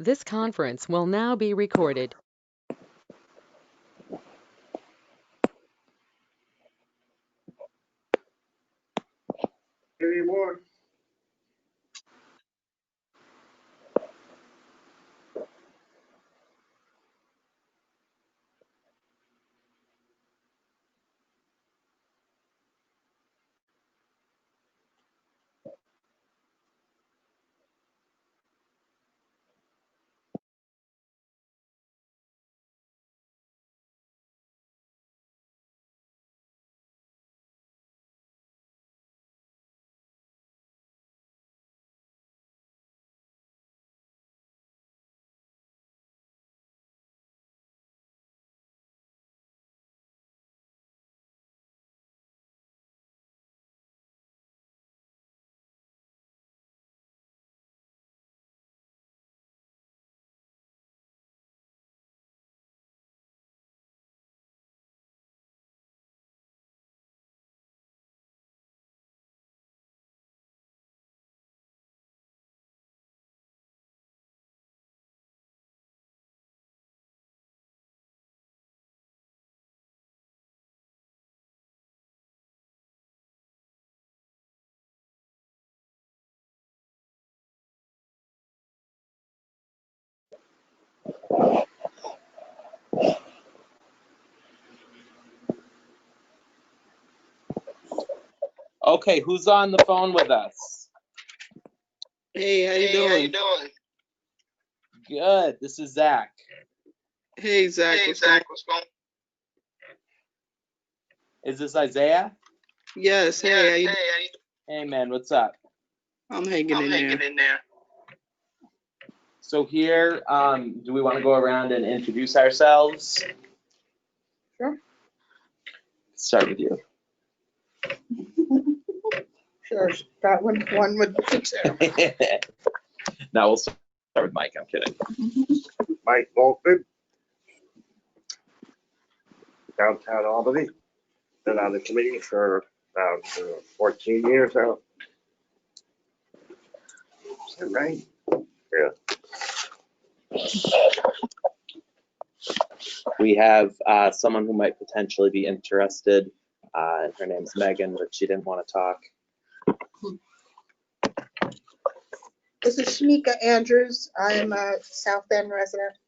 This conference will now be recorded. Anymore. Okay, who's on the phone with us? Hey, how you doing? Good. This is Zach. Hey, Zach. What's going on? Is this Isaiah? Yes. Hey, how you doing? Hey, man. What's up? I'm hanging in there. So here, do we want to go around and introduce ourselves? Sure. Start with you. Sure. Start with one with the No, we'll start with Mike. I'm kidding. Mike Bolton, downtown Albany. Been on the committee for about 14 years now. Is that right? Yeah. We have someone who might potentially be interested. Her name's Megan, but she didn't want to talk. This is Shamika Andrews. I'm a South End resident.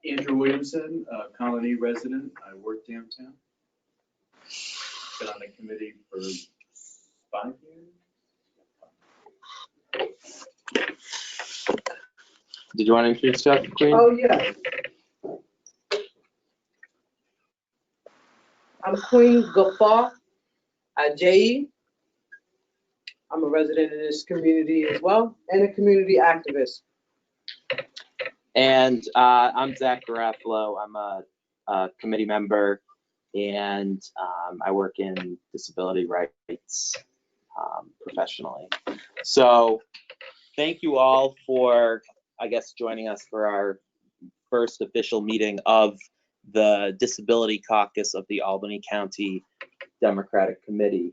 Andrew Williamson, Colony resident. I work downtown. Been on the committee for 5 years. Did you want to introduce yourself, Queen? Oh, yeah. I'm Queen Gafar Ajayi. I'm a resident in this community as well, and a community activist. And I'm Zach Garofalo. I'm a committee member, and I work in disability rights professionally. So thank you all for, I guess, joining us for our first official meeting of the Disability Caucus of the Albany County Democratic Committee.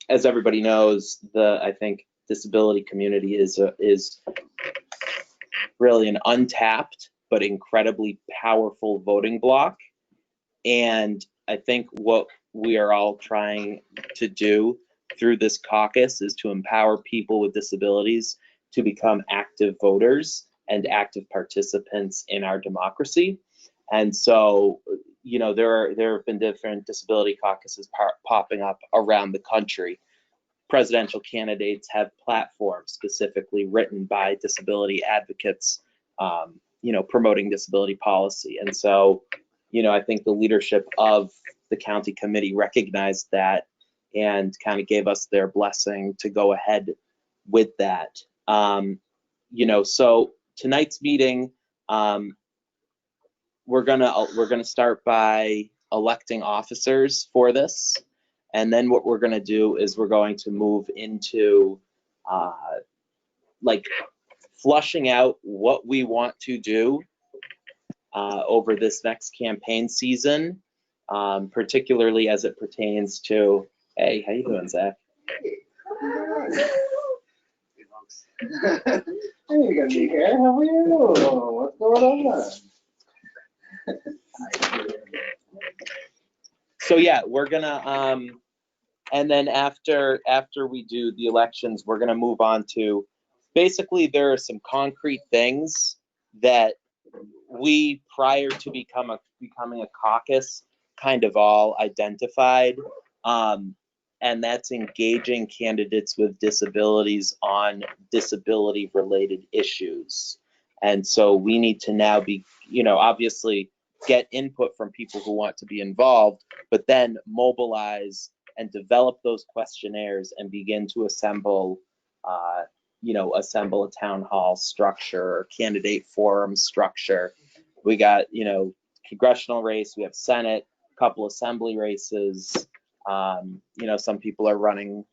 As everybody knows, I think disability community is really an untapped but incredibly powerful voting bloc. And I think what we are all trying to do through this caucus is to empower people with disabilities to become active voters and active participants in our democracy. And so, you know, there have been different disability caucuses popping up around the country. Presidential candidates have platforms specifically written by disability advocates, you know, promoting disability policy. And so, you know, I think the leadership of the county committee recognized that and kind of gave us their blessing to go ahead with that. You know, so tonight's meeting, we're gonna start by electing officers for this, and then what we're gonna do is we're going to move into like flushing out what we want to do over this next campaign season, particularly as it pertains to Hey, how you doing, Zach? Hey, you got me here. How are you? What's going on? So yeah, we're gonna, and then after we do the elections, we're gonna move on to, basically, there are some concrete things that we, prior to becoming a caucus, kind of all identified. And that's engaging candidates with disabilities on disability-related issues. And so we need to now be, obviously get input from people who want to be involved, but then mobilize and develop those questionnaires and begin to assemble a town hall structure or candidate forum structure. We got, congressional race, we have Senate, a couple assembly races. Some people are running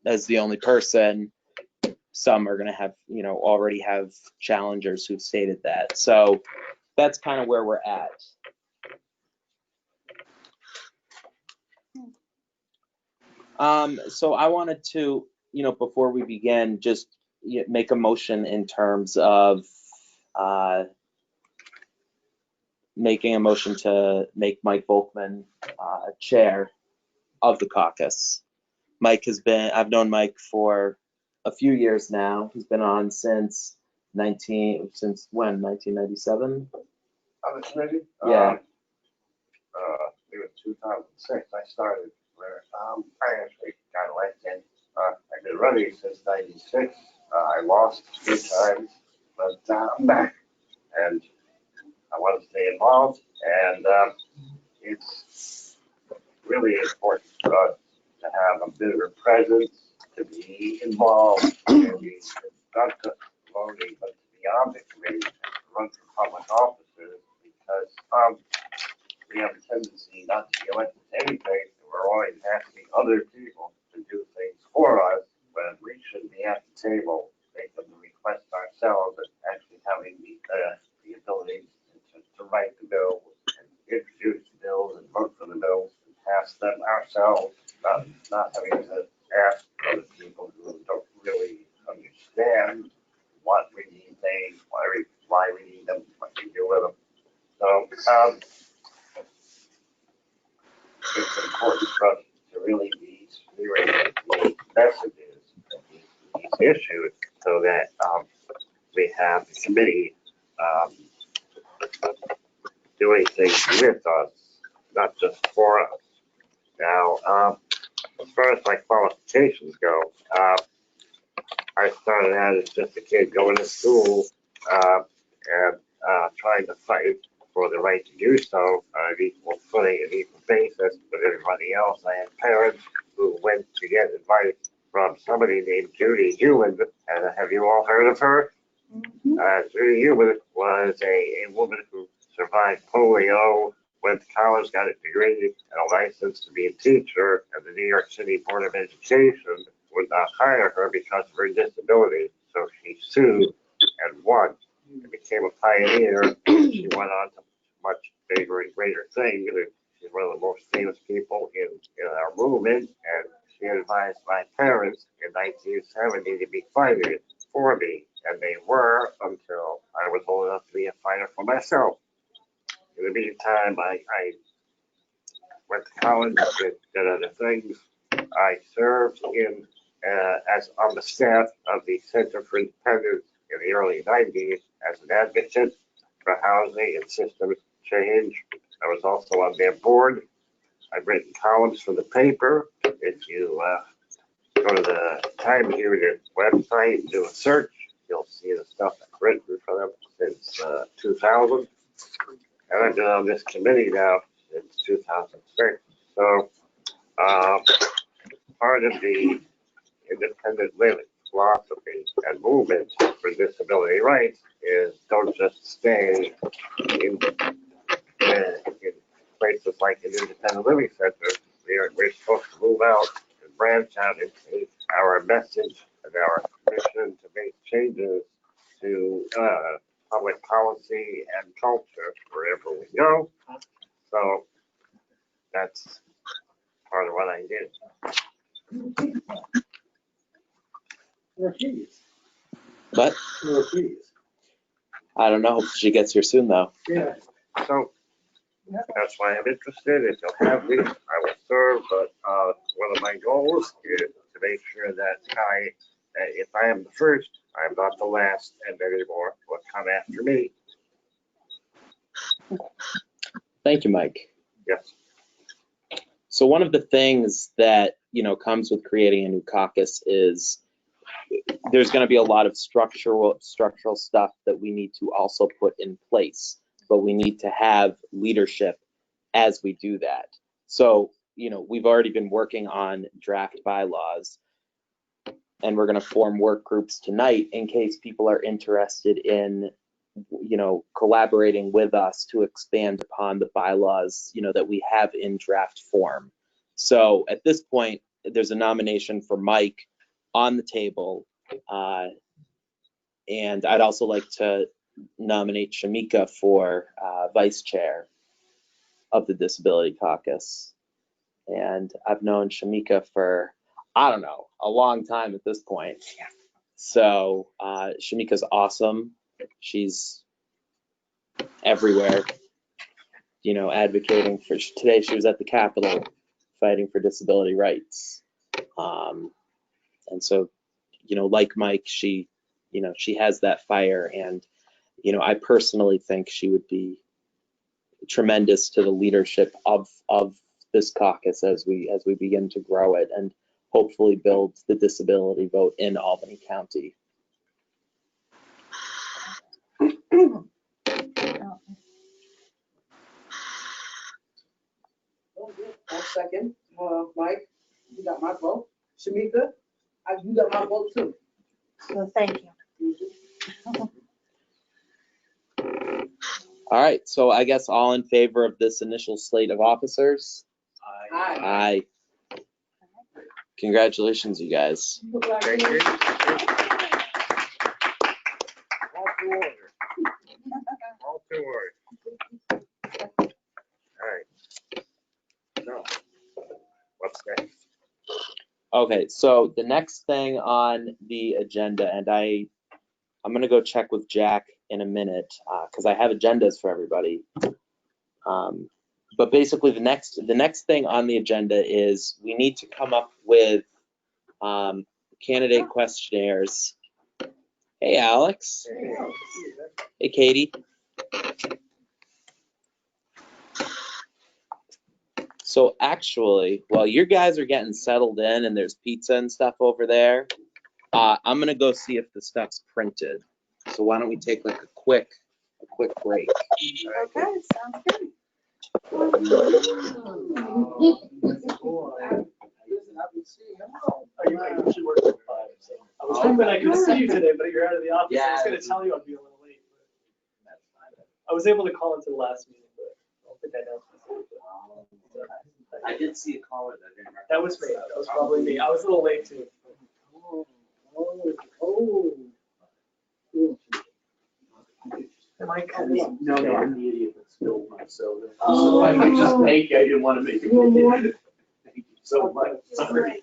as the only person. Some are going to have, already have challengers who've stated that. So that's kind of where we're at. So I wanted to, before we begin, just make a motion in terms of making a motion to make Mike Volkman chair of the caucus. I've known Mike for a few years now. He's been on since when, 1997? On the committee? Yeah. It was 2006. I started where I actually got elected. I've been running since '96. I lost 3 times, but I'm back, and I want to stay involved. And it's really important for us to have a bigger presence, to be involved, and be not just voting, but to be on the committee, to run for public offices, because we have a tendency not to be elected to anything, and we're always asking other people to do things for us, when we should be at the table, making the request ourselves, and actually having the ability to write the bill, and introduce the bills, and vote for the bills, and pass them ourselves, not having to ask other people who don't really understand what we need things, why we need them, what we do with them. So, it's important for us to really be hearing the messages of these issues, so that we have the committee doing things with us, not just for us. Now, as far as my qualifications go, I started out as just a kid going to school and trying to fight for the right to do so on an equal footing and equal basis with everybody else. I had parents who went to get advice from somebody named Judy Heumann. And have you all heard of her? Judy Heumann was a woman who survived polio, went to college, got a degree and a license to be a teacher, and the New York City Board of Education would not hire her because of her disability. So she sued and won and became a pioneer. She went on to much bigger and greater things. She's one of the most famous people in our movement, and she advised my parents in 1970 to be fighters for me, and they were until I was old enough to be a fighter for myself. In the meantime, I went to college, did other things. I served as on the staff of the Center for Independence in the early 90s as an advocate for housing and systems change. I was also on their board. I've written columns for the paper. If you go to the Times Union website and do a search, you'll see the stuff I've written for them since 2000. And I've been on this committee now since 2006. So part of the independent living philosophy and movement for disability rights is don't just stay in places like an independent living center. We're supposed to move out and branch out and take our message and our mission to make changes to public policy and culture wherever we go. So that's part proud of what I did. But I don't know. Hope she gets here soon, though. Yeah. So that's why I'm interested. If you'll have me, I will serve. But one of my goals is to make sure that if I am the first, I am not the last, and many more will come after me. Thank you, Mike. Yes. So one of the things that, comes with creating a new caucus is there's going to be a lot of structural stuff that we need to also put in place, but we need to have leadership as we do that. So, we've already been working on draft bylaws, and we're going to form work groups tonight in case people are interested in, collaborating with us to expand upon the bylaws, that we have in draft form. So at this point, there's a nomination for Mike on the table. And I'd also like to nominate Shamika for vice chair of the Disability Caucus. And I've known Shamika for, I don't know, a long time at this point. So Shamika's awesome. She's everywhere, advocating for, today she was at the Capitol fighting for disability rights. And so, like Mike, she has that fire, and, I personally think she would be tremendous to the leadership of this caucus as we begin to grow it and hopefully build the disability vote in Albany County. I'll second. Mike, you got my vote. Shamika, you got my vote too. So thank you. All right, so I guess all in favor of this initial slate of officers? Aye. Aye. Congratulations, you guys. Thank you. All to order. All right. So, what's next? Okay, so the next thing on the agenda, and I'm gonna go check with Jack in a minute, because I have agendas for everybody. But basically the next thing on the agenda is we need to come up with candidate questionnaires. Hey, Alex. Hey, Katie. So actually, while you guys are getting settled in and there's pizza and stuff over there, I'm gonna go see if the stuff's printed. So why don't we take like a quick break? Okay, sounds good. I was hoping I could see you today, but you're out of the office. I was gonna tell you I'd be a little late, but that's fine. I was able to call into the last meeting, but I don't think I know. I did see a caller that didn't. That was me. That was probably me. I was a little late too. Am I coming? No, I'm the idiot that spilled my soda. Oh. I just thank you. I didn't want to make it. Thank you so much. Sorry.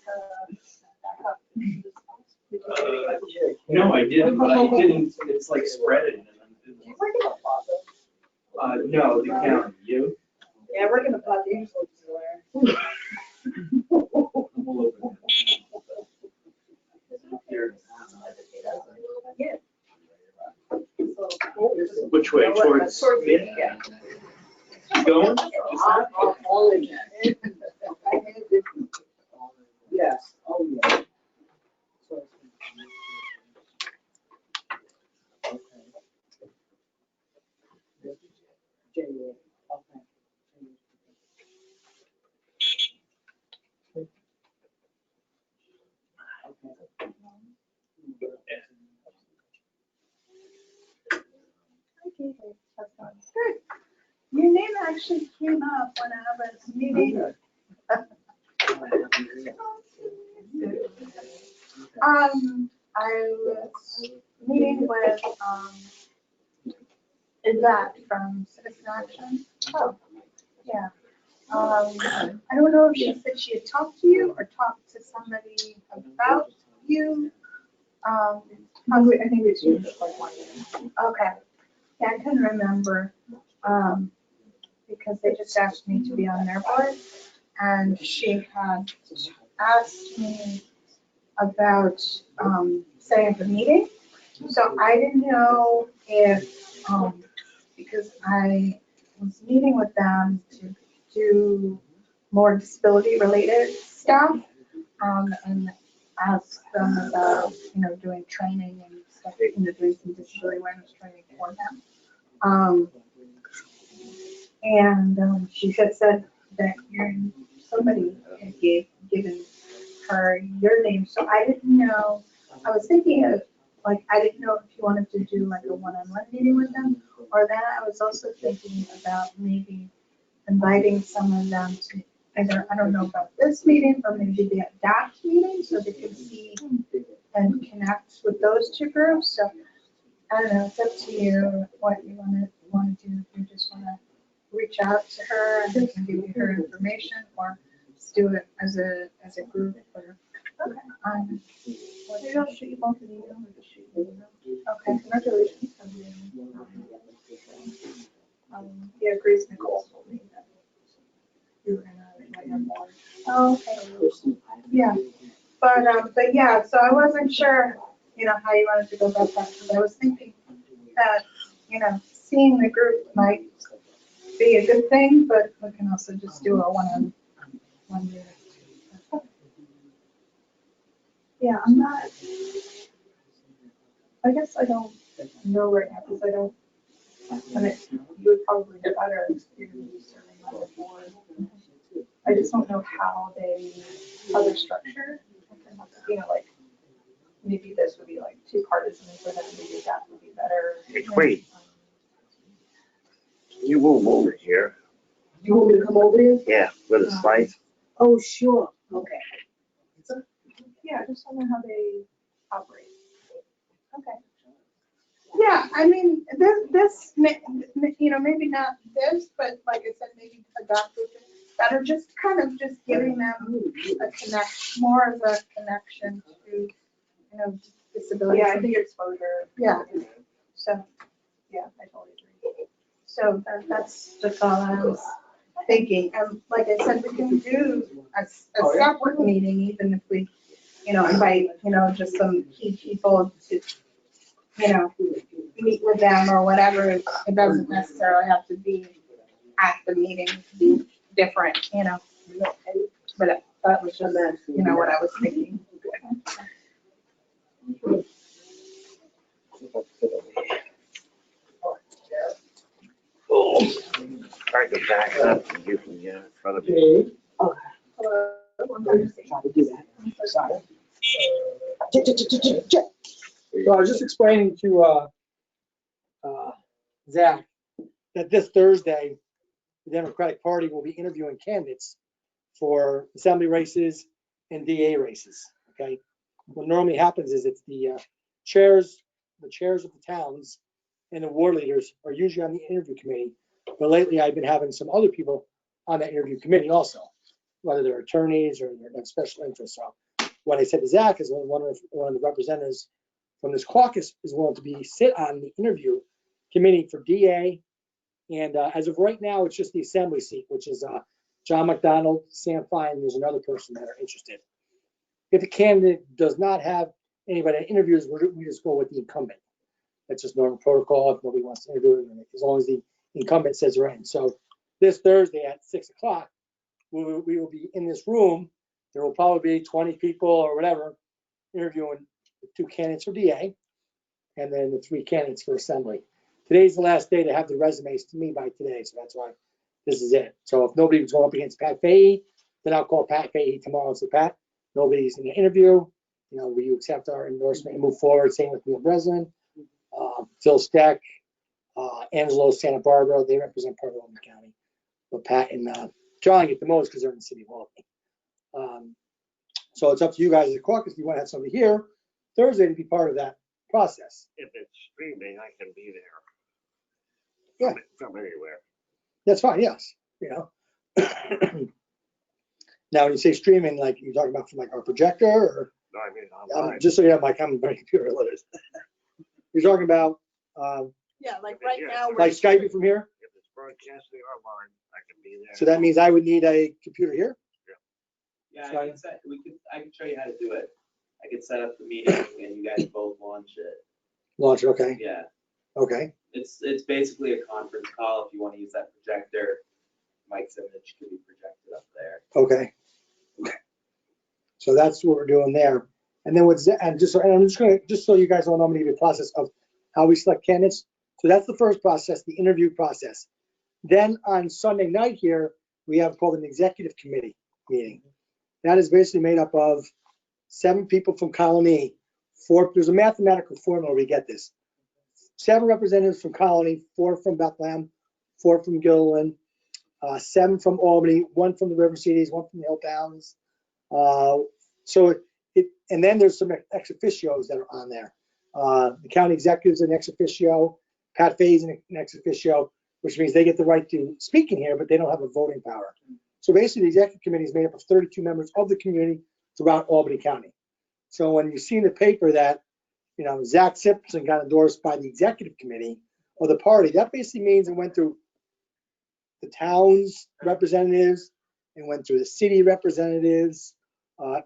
No, I didn't, but I didn't. It's like spreading. No, the county. You? Yeah, we're gonna put the usual. I'm all over here. Which way? Towards mid? Yeah. Going? All in that. Yes, oh yeah. January, okay. Good. Your name actually came up when I was meeting. I was meeting with, Yvette from Citizen Action. Oh, yeah. I don't know if she said she had talked to you or talked to somebody about you. I think it's you. Okay. Yeah, I couldn't remember, because they just asked me to be on their board, and she had asked me about, setting up a meeting. So I didn't know if, because I was meeting with them to do more disability-related stuff, and ask them about, doing training and stuff, doing some disability awareness training for them. And she had said that somebody had given her your name, so I didn't know, I was thinking of, like, I didn't know if you wanted to do like a one-on-one meeting with them, or then I was also thinking about maybe inviting some of them to either, I don't know about this meeting, or maybe the ADAPT meeting, so they could see and connect with those two groups. So I don't know, it's up to you what you want to do. If you just want to reach out to her and they can give you her information, or just do it as a group. Or, okay. Maybe I'll shoot you both an email. Okay, congratulations. Yeah, Grace Nicole told me that you were gonna invite her more. Oh, okay. Yeah, but yeah, so I wasn't sure, how you wanted to go about that, because I was thinking that, seeing the group might be a good thing, but we can also just do a one-on-one meeting. Yeah, I'm not, I guess I don't know right now, because I don't, you would probably be better if you're serving on the board. I just don't know how they're structured. Like, maybe this would be like two partisan, so then maybe that would be better. Hey, Queen, you move over here. You want me to come over here? Yeah, with a slice. Oh, sure, okay. Yeah, I just don't know how they operate. Okay. Yeah, I mean, this, maybe not this, but like I said, maybe adopted that are just kind of just giving them more of a connection to, disability. Yeah, I think exposure. Yeah. So, yeah, I totally agree. So that's just all I was thinking. And like I said, we can do a separate meeting, even if we, invite, just some key people to, meet with them or whatever. It doesn't necessarily have to be at the meeting, to be different, But that was just, what I was thinking. Try to back up and you can get in front of me. So I was just explaining to Zach that this Thursday, the Democratic Party will be interviewing candidates for assembly races and DA races. Okay, what normally happens is it's the chairs of the towns and the ward leaders are usually on the interview committee. But lately, I've been having some other people on that interview committee also, whether they're attorneys or they're special interests. So what I said to Zach is one of the representatives from this caucus is willing to sit on the interview committee for DA. And as of right now, it's just the assembly seat, which is John McDonald, Sam Fine, there's another person that are interested. If the candidate does not have anybody that interviews, we just go with the incumbent. That's just normal protocol. If nobody wants to interview, as long as the incumbent says they're in. So this Thursday at 6 o'clock, we will be in this room. There will probably be 20 people or whatever interviewing the 2 candidates for DA and then the 3 candidates for assembly. Today's the last day to have the resumes to me by today, so that's why this is it. So if nobody was going up against Pat Fahey, then I'll call Pat Fahey tomorrow and say, Pat, nobody's in the interview. Will you accept our endorsement and move forward? Same with Neil Breslin, Phil Steck, Angelo Santa Barbara. They represent part of Albany County. But Pat and John get the most because they're in the city of Albany. So it's up to you guys as a caucus if you want to have somebody here Thursday to be part of that process. If it's streaming, I can be there. Yeah. From anywhere. That's fine, yes. Now, when you say streaming, like you're talking about from like our projector, or No, I mean, online. just so you have, like, I'm very computer illiterate. You're talking about Yeah, like right now. like Skype from here. If it's broadcasting online, I can be there. So that means I would need a computer here. Yeah, I can show you how to do it. I could set up the meeting and you guys both launch it. Launch it. Okay. Yeah, Okay. it's basically a conference call if you want to use that projector. Mike's image can be projected up there. Okay. Okay. So that's what we're doing there. And then what's and I'm just gonna, just so you guys all know, I'm gonna give you a process of how we select candidates. So that's the first process, the interview process. Then on Sunday night here, we have called an executive committee meeting. That is basically made up of 7 people from Colony, 4, there's a mathematical formula we get this. 7 representatives from Colony, 4 from Bethlehem, 4 from Gilliland, 7 from Albany, 1 from the River Cities, 1 from the Hilltowns. And then there's some ex officios that are on there. The county executive's an ex officio, Pat Fay's an ex officio, which means they get the right to speak in here, but they don't have a voting power. So basically, the executive committee is made up of 32 members of the community throughout Albany County. So when you see in the paper that, you know, Zach Simpson got endorsed by the executive committee of the party, that basically means it went through the town's representatives and went through the city representatives.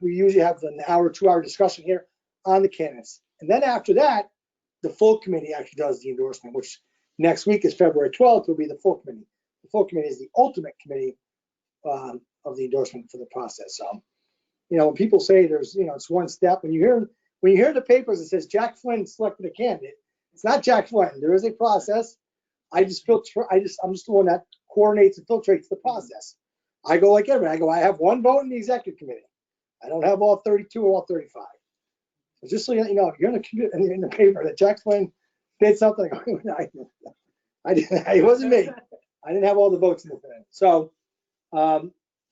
We usually have an hour, 2-hour discussion here on the candidates. And then after that, the full committee actually does the endorsement, which next week is February 12th, will be the full committee. The full committee is the ultimate committee of the endorsement for the process. So, you know, when people say there's, you know, it's one step, when you hear the papers, it says Jack Flynn selected a candidate. It's not Jack Flynn. There is a process. I'm just the one that coordinates and filtrates the process. I go like everybody. I have 1 vote in the executive committee. I don't have all 32 or all 35. So just so you know, you're in the paper that Jack Flynn did something. It wasn't me. I didn't have all the votes in the thing. So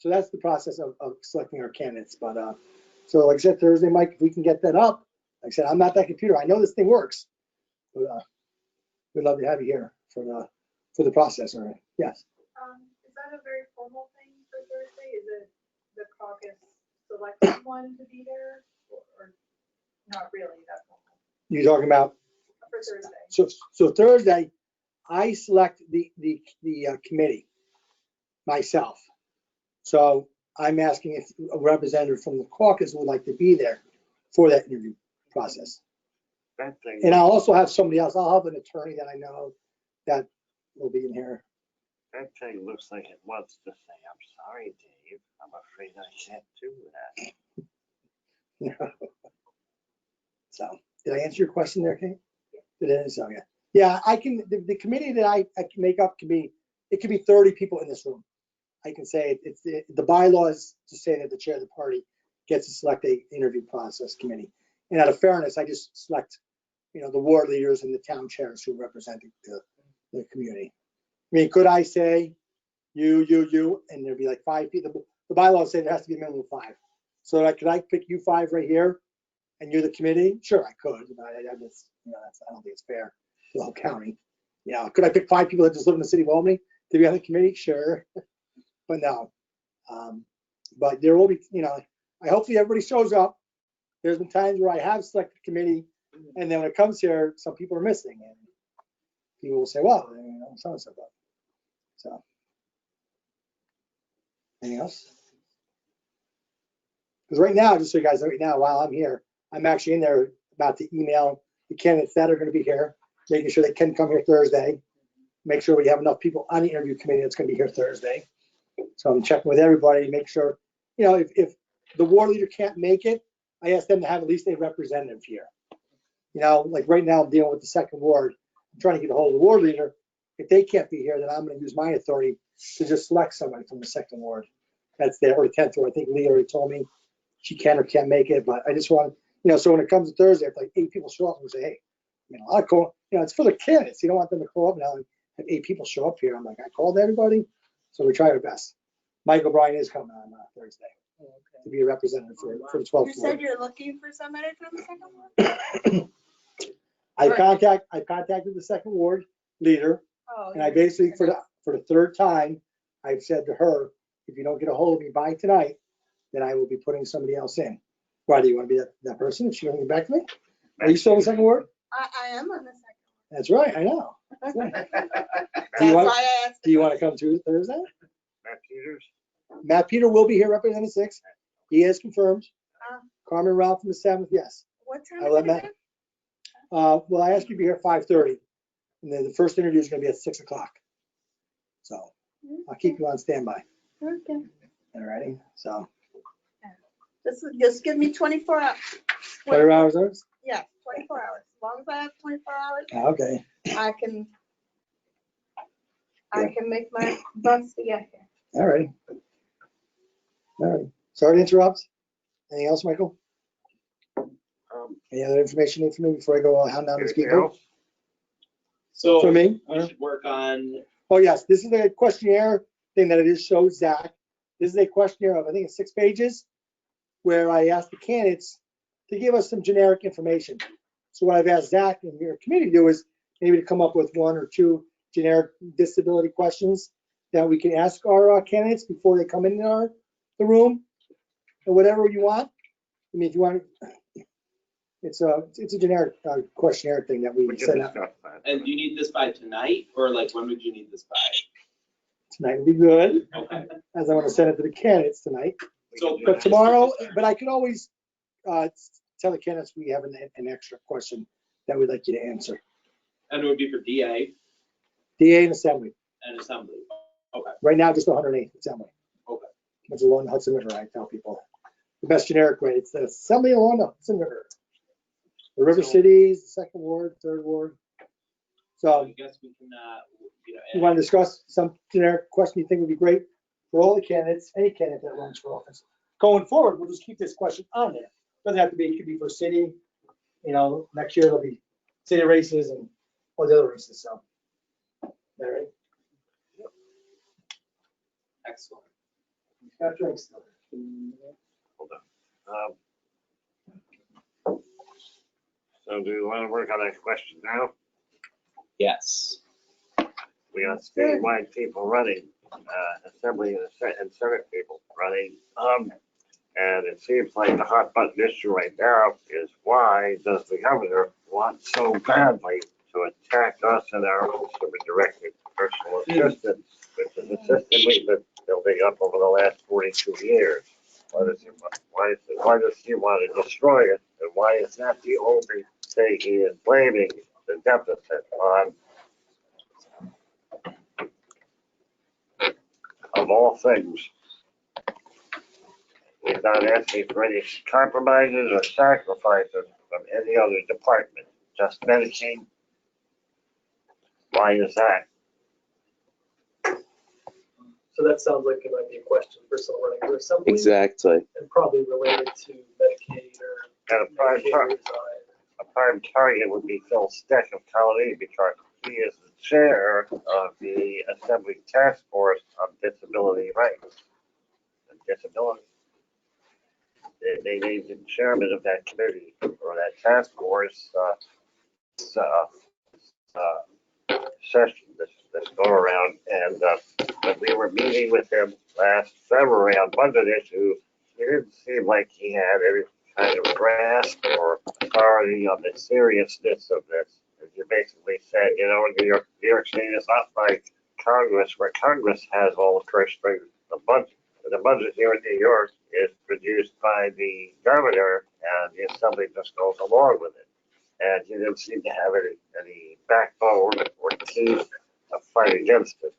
that's the process of selecting our candidates. But so like I said, Thursday, Mike, if we can get that up, like I said, I'm not that computer. I know this thing works. But we'd love to have you here for the process. All right. Yes. Is that a very formal thing for Thursday? Is it the caucus selecting one to be there, or not really that formal You're talking about for Thursday? so Thursday, I select the committee myself. So I'm asking if a representative from the caucus would like to be there for that interview process. That thing, And I'll also have somebody else. I'll have an attorney that I know that will be in here. that thing looks like it wants to say, I'm sorry, Dave, I'm afraid I can't do that. So did I answer your question there, Kate? Did it? So yeah. Yeah, I can, the committee that I can make up can be, it could be 30 people in this room. I can say it's the bylaws to say that the chair of the party gets to select a interview process committee. And out of fairness, I just select, you know, the ward leaders and the town chairs who represent the community. I mean, could I say you, and there'd be like 5 people? The bylaws say there has to be a minimum of 5. So like, could I pick you 5 right here and you're the committee? Sure, I could. But I just, you know, I don't think it's fair to the whole county. You know, could I pick 5 people that just live in the city of Albany to be on the committee? Sure. But no. But there will be, you know, I hopefully everybody shows up. There's been times where I have selected committee, and then when it comes here, some people are missing, and people will say, "Well, you know, so and so." So, anything else? Because right now, just so you guys know, right now, while I'm here, I'm actually in there about to email the candidates that are going to be here, making sure they can come here Thursday. Make sure we have enough people on the interview committee that's going to be here Thursday. So I'm checking with everybody, make sure, you know, if the ward leader can't make it, I ask them to have at least a representative here. You know, like right now I'm dealing with the 2nd ward. I'm trying to get a hold of the ward leader. If they can't be here, then I'm going to use my authority to just select somebody from the 2nd ward. That's there, or the 10th ward. I think Lee already told me she can or can't make it, but I just want, you know, so when it comes to Thursday, if like 8 people show up and say, hey, you know, I'll call, you know, it's for the candidates. You don't want them to call up now and have 8 people show up here. I'm like, I called everybody. So we try our best. Mike O'Brien is coming on Thursday to be a representative for the 12th ward. You said you're looking for somebody from the 2nd ward? I contacted the 2nd ward leader, Oh, and I basically, for the 3rd time, I've said to her, if you don't get a hold of me by tonight, then I will be putting somebody else in. Why do you want to be that person if she doesn't get back to me? Are you still on the second ward? I am on the That's right, I know. That's right. That's Do you want, why I asked. do you want to come to Thursday? Matt Peters? Matt Peter will be here representing 6. He has confirmed. Uh. Carmen Ralph from the 7th, yes. What time I'll is let it Matt- again? Well, I asked you to be here at 5:30, and then the first interview is going to be at 6 o'clock. So I'll keep you on standby. Okay. All righty, so Just give me 24 hours. 24 hours notice? Yeah, 24 hours. As long as I have 24 hours, Okay, I can make my bus to get here. all righty. All right, sorry to interrupt. Anything else, Michael? Any other information you need from me before I go hound down these Anything people? else? So For me? we should work on, Oh, yes, this is a questionnaire thing that it is shows Zach. This is a questionnaire of, I think it's 6 pages, where I asked the candidates to give us some generic information. So what I've asked Zach and your committee to do is maybe to come up with 1 or 2 generic disability questions that we can ask our candidates before they come in the room, or whatever you want. I mean, if you want, it's a generic questionnaire thing that we We can set up. discuss that. and do you need this by tonight, or like, when would you need this by? Tonight would be good, Okay. as I want to send it to the candidates tonight. We So, can do But that. tomorrow, but I can always tell the candidates we have an extra question that we'd like you to answer. And it would be for DA DA and Assembly. and Assembly. Okay. Right now, just 108th Assembly. Okay. Which is along the Hudson River, I tell people. The best generic way, it's the Assembly along the Hudson River. The River Cities, the Second Ward, Third Ward. So I So guess we can, you want to discuss some generic question you think would be great for all the candidates, any candidate that runs for office. Going forward, we'll just keep this question on there. Doesn't have to be, it could be for city, next year there'll be city races and all the other races, so. All right. excellent. Got drinks. Hold on. So do you want to work on that question now? Yes. We got statewide people running, Assembly and Senate people running. And it seems like the hot button issue right now is why does the governor want so badly to attack us and our consumer-directed personal assistance, which is a system we've been building up over the last 42 years? Why does he want to destroy it? And why is that the only thing he is blaming the deficit on? Of all things, he's not asking for any compromises or sacrifices from any other department, just Medicaid. Why is that? So that sounds like it might be a question for someone running for assembly. Exactly. And probably related to Medicaid or And a prime Medicaid target would be Phil Steck of Colony because he is the chair of the Assembly Task Force on Disability Rights and Disability. They named him chairman of that committee or that task force session this go around. And when we were meeting with him last February on budget issues, it didn't seem like he had any kind of grasp or authority on the seriousness of this. As you basically said, New York State is not like Congress, where Congress has all the purse strings of the budget. The budget here in New York is produced by the governor, and the assembly just goes along with it. And he didn't seem to have any backbone or teeth to fight against it.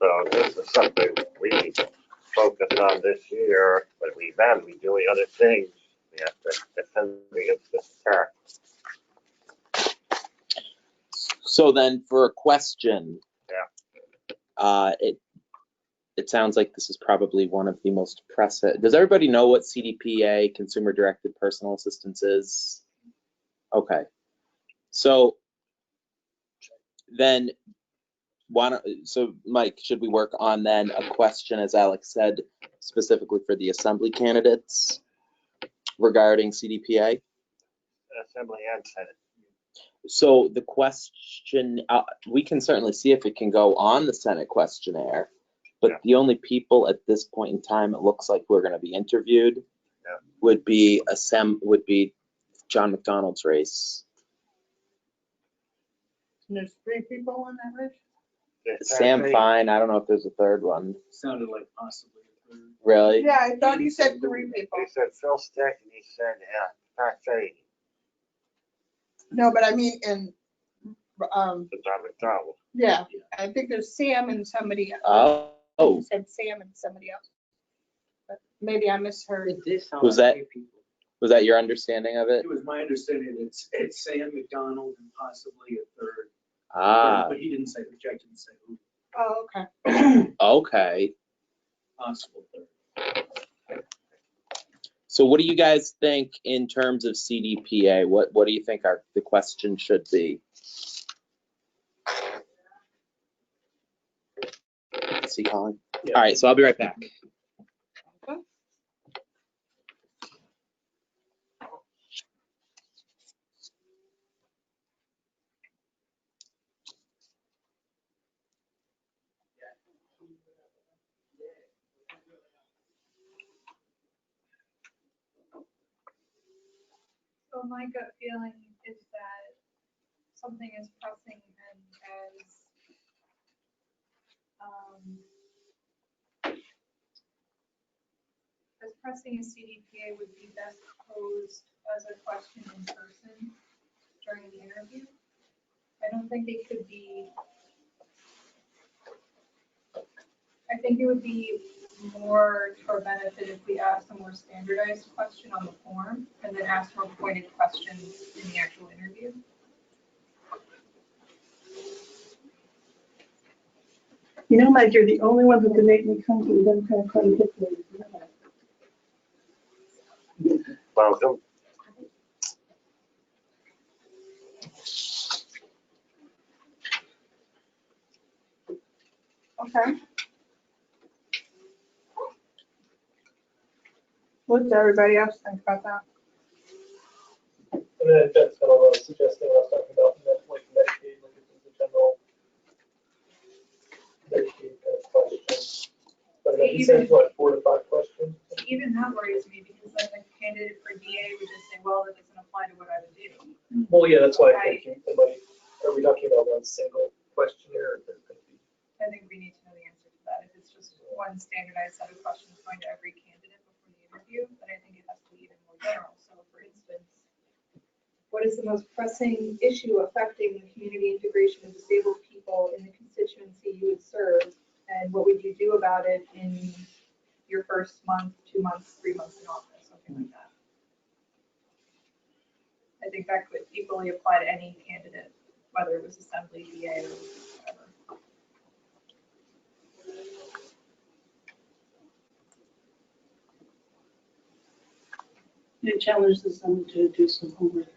So this is something we need to focus on this year, but we've got to be doing other things. We have to defend against this attack. So then for a question. Yeah. It sounds like this is probably one of the most pressing. Does everybody know what CDPA, Consumer Directed Personal Assistance, is? Okay. So then Mike, should we work on then a question, as Alex said, specifically for the assembly candidates regarding CDPA? Assembly and Senate. So the question, we can certainly see if it can go on the Senate questionnaire. But Yeah. the only people at this point in time, it looks like we're gonna be interviewed, Yeah. would be John McDonald's race. And there's 3 people on that list? Sam Fine, I don't know if there's a third one. Sounded like possibly a third. Really? Yeah, I thought you said 3 people. He said Phil Stick and he said, Patsy, No, but I mean, and, John McDonald. yeah, I think there's Sam and somebody else. Oh, You said Sam and somebody else. But maybe I misheard. It did sound Was like that- 3 people. was that your understanding of it? It was my understanding it's Sam McDonald and possibly a third. Ah, But he didn't say, rejected and say who, Oh, okay. okay. possible third. So what do you guys think in terms of CDPA? What do you think the question should be? Is he calling? Yeah. All right, so I'll be right back. So my gut feeling is that something as pressing and as pressing as CDPA would be best posed as a question in person during the interview. I don't think it could be, I think it would be more to our benefit if we asked a more standardized question on the form and then asked more pointed questions in the actual interview. You know, Mike, you're the only one who can make me come to the Democratic Party history. Welcome. Okay. What does everybody else think about that? And then that's kind of what I was suggesting, I was talking about, like Medicaid, like if it's a general Medicaid kind of question. But then he said, what, 4 to 5 questions? Even that worries me because then the candidate for DA would just say, well, that doesn't apply to what I would do. Well, yeah, that's why I think it might, are we talking about one single questionnaire? Or there could be? I think we need to know the answer to that. If it's just one standardized set of questions going to every candidate before the interview, then I think it has to be even more general. So for instance, what is the most pressing issue affecting the community integration of disabled people in the constituency you would serve? And what would you do about it in your first month, 2 months, 3 months in office, something like that? I think that could equally apply to any candidate, whether it was assembly, DA, or whatever. It challenges them to do some homework.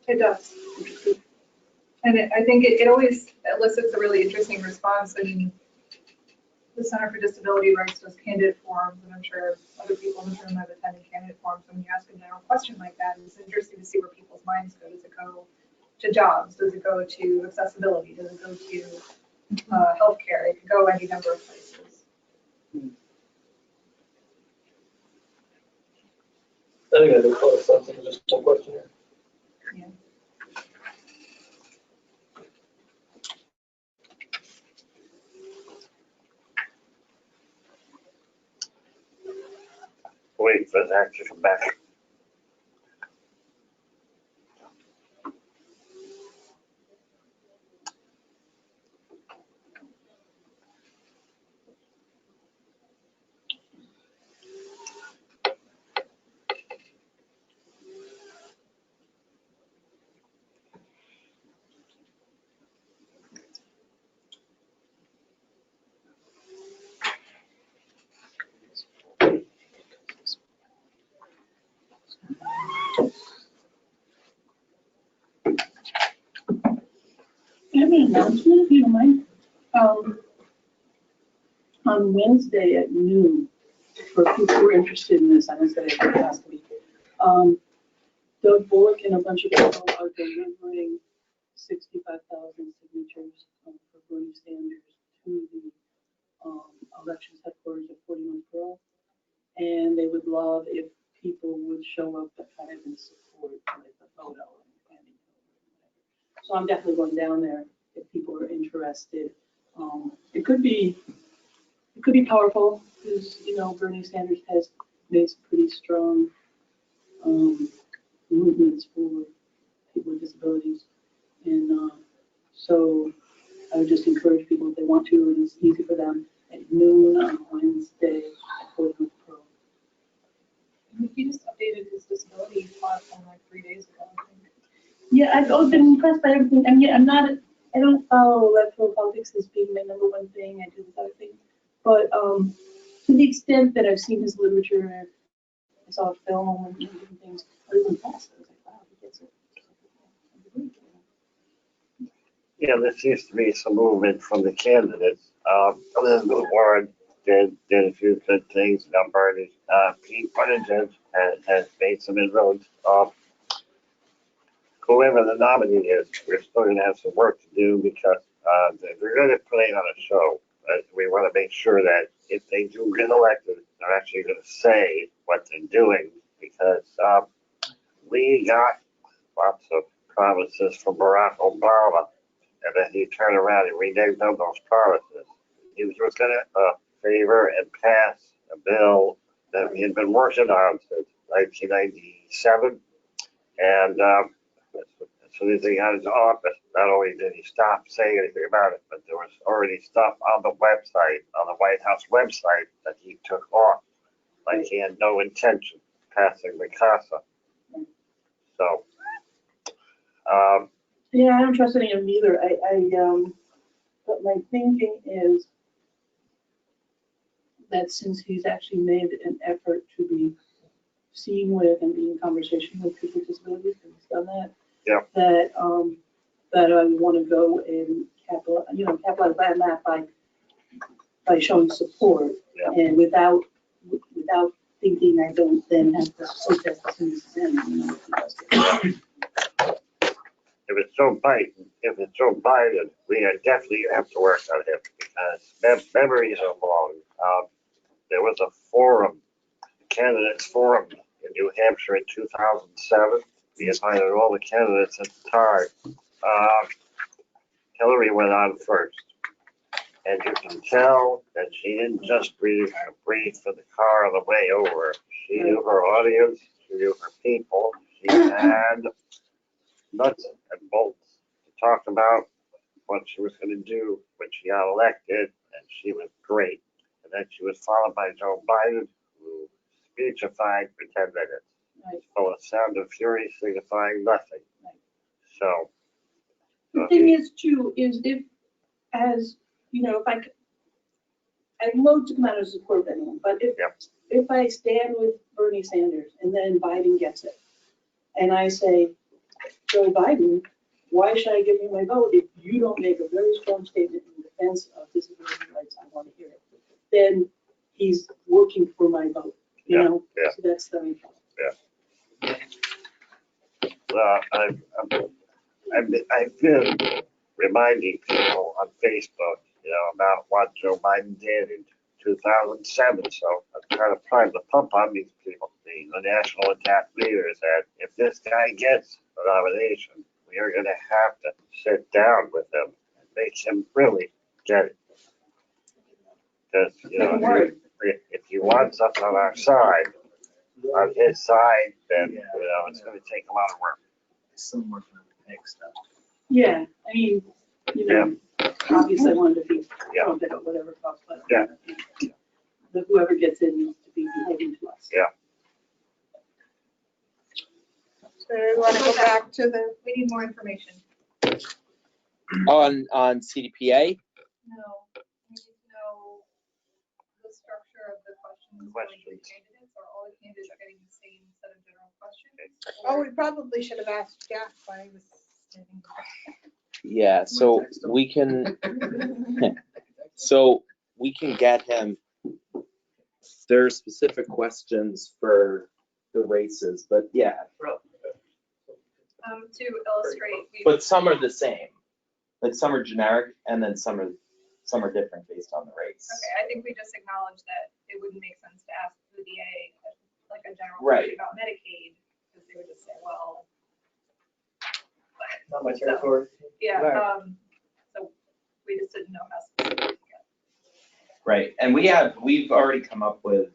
It does. And I think it always elicits a really interesting response. I mean, the Center for Disability Rights does candidate forums, and I'm sure other people in the room have attended candidate forums. When you ask a general question like that, it's interesting to see where people's minds go. Does it go to jobs? Does it go to accessibility? Does it go to healthcare? It could go any number of places. I think that makes a lot of sense, it's just one questionnaire. Yeah. Wait for that to come back. I have an announcement, if you don't mind. On Wednesday at noon, for people who are interested in this, I know that it has to be. Doug Bullock and a bunch of people are delivering 65,000 signatures for Bernie Sanders to the elections headquarters at 40 North Pearl. And they would love if people would show up to kind of in support with the photo and so I'm definitely going down there if people are interested. It could be powerful because, you know, Bernie Sanders has made some pretty strong movements for people with disabilities. And so I would just encourage people if they want to, and it's easy for them, at noon on Wednesday at 40 North Pearl. He just updated his disability platform like 3 days ago, I think. Yeah, I've always been impressed by everything. I mean, I don't follow electoral politics as being my number one thing. I do this other thing. But to the extent that I've seen his literature, I saw a film and different things, I was impressed. I was like, wow, he gets it. Yeah, there seems to be some movement from the candidates. Elizabeth Warren did a few good things. Now Bernie, Pete Buttigieg has made some inroads. Whoever the nominee is, we're still going to have some work to do because they're going to play on a show. We want to make sure that if they do get elected, they're actually going to say what they're doing because we got lots of promises from Barack Obama, and then he turned around and reneged on those promises. He was going to favor and pass a bill that we had been working on since 1997, and as soon as he got into office, not only did he stop saying anything about it, but there was already stuff on the website, on the White House website, that he took off, like he had no intention of passing the CASA. So, yeah, I don't trust any of them either. But my thinking is that since he's actually made an effort to be seen with and be in conversation with people with disabilities, and he's done that. Yeah. That I want to go and capitalize on that by showing support, and without thinking I don't then have to protest as soon as it's in, you know. If it's Joe Biden, we definitely have to work on him because memories are long. There was a forum, candidates forum in New Hampshire in 2007. We invited all the candidates at the time. Hillary went on first. And you can tell that she didn't just breathe for the car on the way over. She knew her audience, she knew her people. She had nuts and bolts to talk about what she was going to do when she got elected, and she was great. And then she was followed by Joe Biden, who speechified for 10 minutes. Right. So a sound of fury signifying nothing. Right. So. The thing is too, is if I'd love to come out as a support of anyone, but if I stand with Bernie Sanders and then Biden gets it, and I say, Joe Biden, why should I give you my vote if you don't make a very strong statement in defense of disability rights? I want to hear it. Then he's working for my vote, you know? Yeah. So that's the main point. Well, I've been reminding people on Facebook, about what Joe Biden did in 2007. So I'm trying to prime the pump on these people, the national attack leaders, that if this guy gets a nomination, we are going to have to sit down with him and make him really get it. Because, if you want something on our side, on his side, then, it's going to take a lot of work. Some work on the next stuff. Yeah, I mean, obviously I wanted to be trumped at whatever cost, but whoever gets in needs to be behaving to us. Yeah. So we want to go back to we need more information. On CDPA? No, we need to know the structure of the questions going to the candidates. Are all the candidates getting the same set of general questions? Oh, we probably should have asked Jack while he was standing. Yeah, so we can, get him, there are specific questions for the races, but yeah. To illustrate. But some are the same, like some are generic and then some are some are different based on the race. Okay, I think we just acknowledge that it wouldn't make sense to ask the DA like a general Right. question about Medicaid, because they would just say, well. Not my territory. Yeah, Right. so we just didn't know how specific to get. Right, and we've already come up with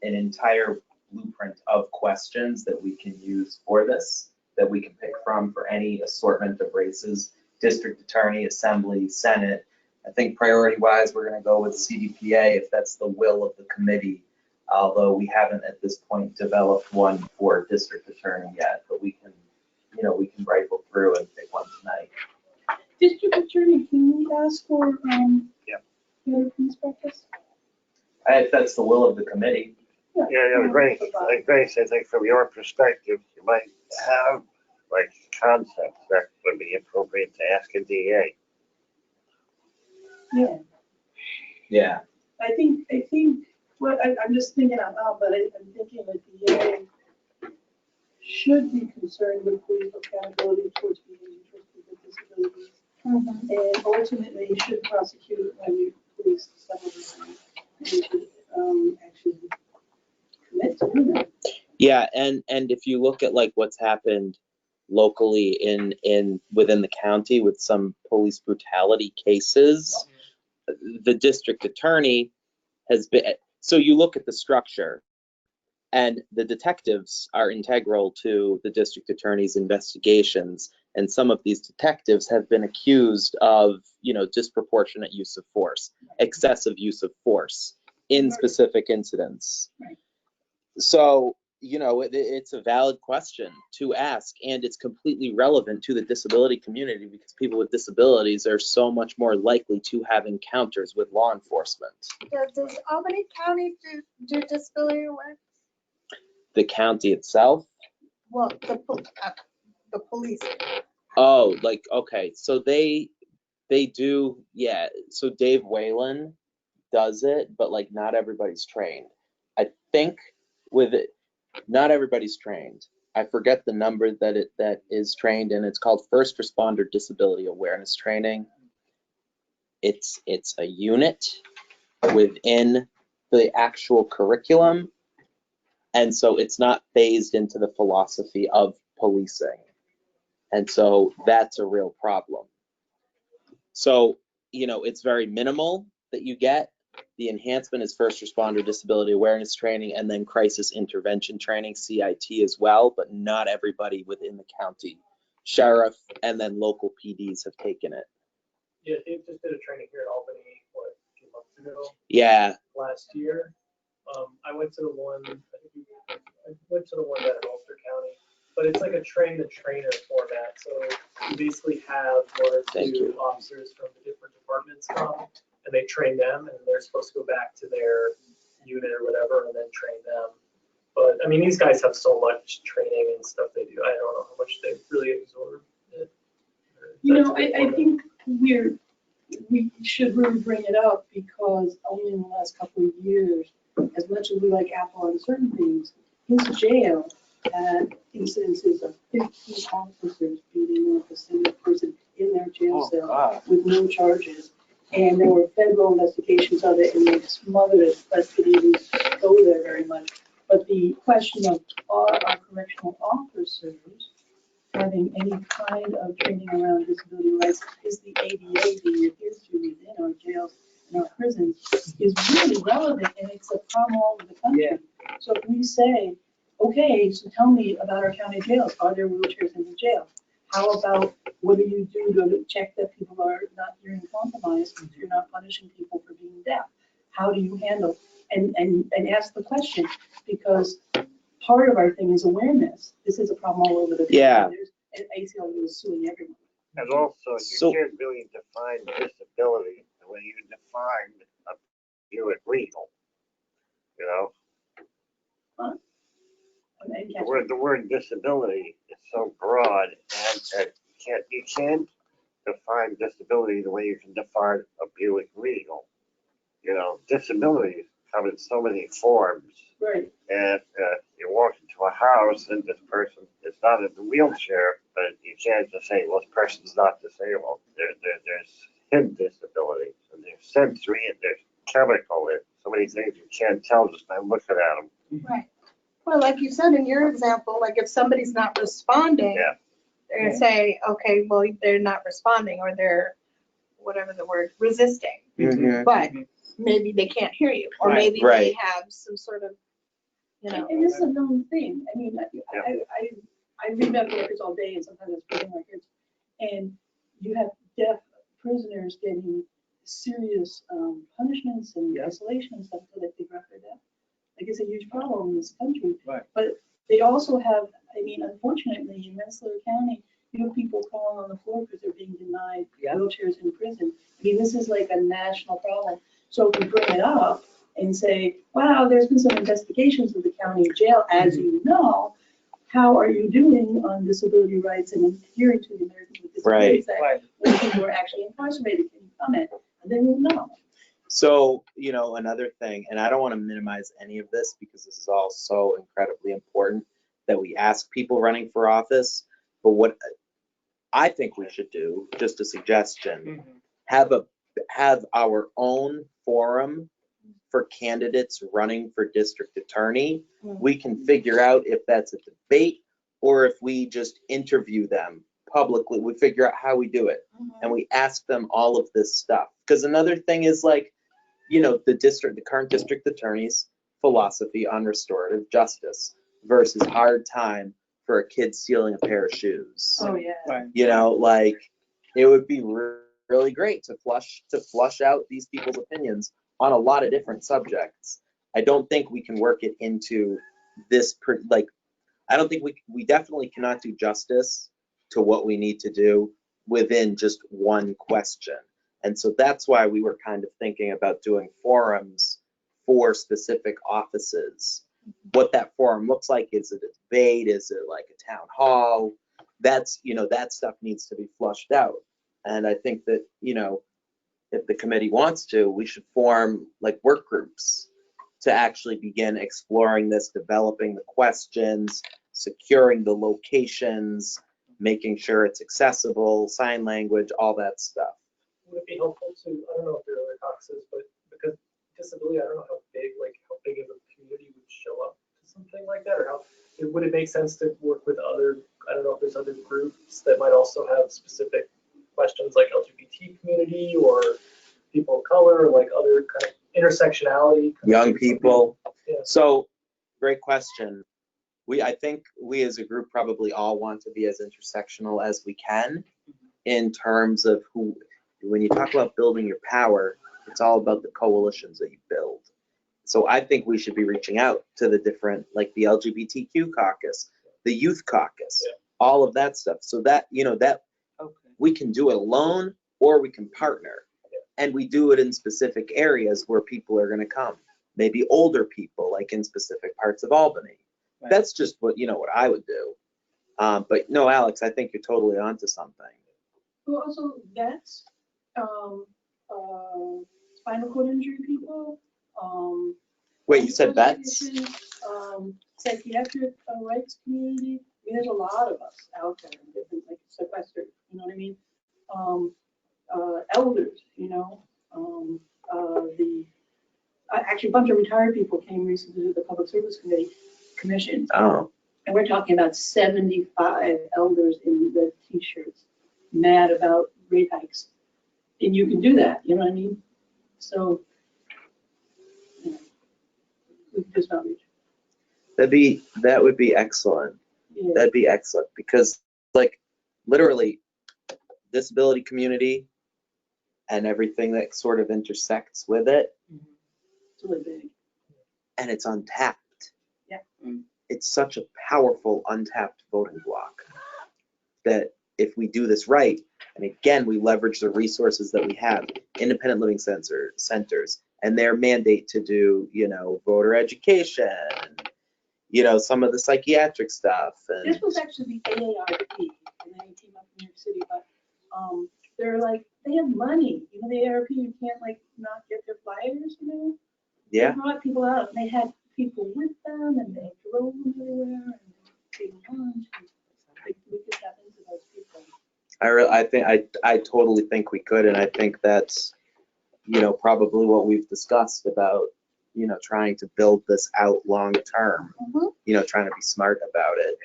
an entire blueprint of questions that we can use for this, that we can pick from for any assortment of races, district attorney, assembly, senate. I think priority-wise, we're gonna go with CDPA if that's the will of the committee, although we haven't at this point developed one for district attorney yet, but we can, we can rifle through and pick one tonight. District attorney, can we ask for, Yep. better police practice? If that's the will of the committee. Yeah, Grace, I think from your perspective, you might have like concepts that would be appropriate to ask a DA. Yeah, Yeah. I think, well, I'm just thinking out loud, but I'm thinking that the DA should be concerned with police accountability towards behavior towards people with disabilities. And ultimately should prosecute when police some of them. And should actually commit to doing that. Yeah, and if you look at like what's happened locally within the county with some police brutality cases, the district attorney has been, so you look at the structure and the detectives are integral to the district attorney's investigations. And some of these detectives have been accused of, disproportionate use of force, excessive use of force in specific incidents. Right. So, it's a valid question to ask, and it's completely relevant to the disability community because people with disabilities are so much more likely to have encounters with law enforcement. Does Albany County do disability work? The county itself? Well, the police. Oh, okay, so they do, yeah. So Dave Whalen does it, but not everybody's trained. I think with it, not everybody's trained. I forget the number that is trained, and it's called First Responder Disability Awareness Training. It's a unit within the actual curriculum, and so it's not phased into the philosophy of policing. And so that's a real problem. So, it's very minimal that you get. The enhancement is first responder disability awareness training and then crisis intervention training, CIT as well, but not everybody within the county. Sheriff and then local PDs have taken it. Yeah, Dave just did a training here at Albany, a few months ago? Yeah. Last year. I went to the one down in Ulster County, but it's like a train the trainer format. So you basically have one or two officers from the different departments come, and they train them, and they're supposed to go back to their unit or whatever, and then train them. But I mean, these guys have so much training and stuff they do. I don't know how much they really absorb it. I think we should really bring it up because only in the last couple of years, as much as we like Apple on certain things, his jail had incidences of 50 officers beating up a single person in their jail cell with no charges. And there were federal investigations of it, and they smothered it, but didn't even go there very much. But the question of, are our correctional officers having any kind of training around disability rights? Is the ADA being adhered to within our jails and our prisons is really relevant, and it's a problem all over the country. Yeah. So if we say, okay, so tell me about our county jails. Are there wheelchairs in the jail? How about what do you do to check that people are not hearing compromised if you're not punishing people for being deaf? How do you handle and ask the question? Because part of our thing is awareness. This is a problem all over the country. Yeah. And ACLU is suing everyone. And also, you can't really define disability the way you define Buick Regal. The word disability is so broad, and you can't define disability the way you can define a Buick Regal. Disabilities come in so many forms. Right. And you walk into a house and this person is not in the wheelchair, but you can't just say, well, this person's not disabled. There's hidden disabilities, and sensory and there's chemical in so many things you can't tell just by looking at them. Right. Well, like you said in your example, like if somebody's not responding, Yeah. they're gonna say, okay, well, they're not responding, or they're, whatever the word, resisting. Mhm. But maybe they can't hear you, or Right. maybe they Right. have some sort of, you know. And this is a known thing. I mean, I read medical records all day and sometimes it's prison records. And you have deaf prisoners getting serious punishments and isolation and stuff until they figure out they're deaf. Like it's a huge problem in this country. Right. But they also have, I mean, unfortunately, in Rensselaer County, you have people crawling on the floor because they're being denied wheelchairs in prison. I mean, this is like a national problem. So if we bring it up and say, wow, there's been some investigations of the county jail, as you know, how are you doing on disability rights and adhering to the Americans with Disabilities Act? When people are actually incarcerated, can you comment? And then we'll know. So, you know, another thing, and I don't want to minimize any of this because this is all so incredibly important that we ask people running for office. But what I think we should do, just a suggestion, have our own forum for candidates running for district attorney. We can figure out if that's a debate or if we just interview them publicly. We figure out how we do it and we ask them all of this stuff. Because another thing is like, you know, the current district attorney's philosophy on restorative justice versus hard time for a kid stealing a pair of shoes. Oh, yeah. Right. You know, like it would be really great to flush out these people's opinions on a lot of different subjects. I don't think we can work it into this, I don't think we definitely cannot do justice to what we need to do within just one question. And so that's why we were kind of thinking about doing forums for specific offices. What that forum looks like, is it a debate? Is it like a town hall? That's, you know, that stuff needs to be flushed out. And I think that, you know, if the committee wants to, we should form like work groups to actually begin exploring this, developing the questions, securing the locations, making sure it's accessible, sign language, all that stuff. Would it be helpful to, I don't know if there are other caucuses, but because disability, I don't know how big of a community would show up to something like that, or how, would it make sense to work with other, I don't know if there's other groups that might also have specific questions like LGBT community or people of color, or like other kind of intersectionality. Young people. Yeah. So, great question. I think we as a group probably all want to be as intersectional as we can in terms of who, when you talk about building your power, it's all about the coalitions that you build. So I think we should be reaching out to the different, like the LGBTQ caucus, the youth caucus, all of that stuff. So that, you know, that we can do it alone or we can partner. And we do it in specific areas where people are going to come. Maybe older people, like in specific parts of Albany. Right. That's just what, you know, what I would do. But no, Alex, I think you're totally onto something. Well, also vets, spinal cord injury people. Wait, you said vets? Psychiatric rights community. I mean, there's a lot of us out there in different, like sequestered, you know what I mean? Elders, you know, actually a bunch of retired people came recently to the Public Service Commission. Oh. And we're talking about 75 elders in red t-shirts, mad about rate hikes. And you can do that, you know what I mean? So, you know, we can just not reach. That would be excellent. Yeah. That'd be excellent because, like, literally, disability community and everything that sort of intersects with it. It's really big. And it's untapped. Yeah. It's such a powerful untapped voting block that if we do this right, and again, we leverage the resources that we have, independent living centers, and their mandate to do, you know, voter education, you know, some of the psychiatric stuff. And this was actually the AARP, and then it came up in New York City, but they're like, they have money. You know, the AARP, you can't like not get their flyers, you know? Yeah. They brought people out, and they had people with them, and they drove them everywhere, and they gave lunch. And we could tap into those people. I totally think we could, and I think that's you know, probably what we've discussed about, you know, trying to build this out long term, you know, trying to be smart about it.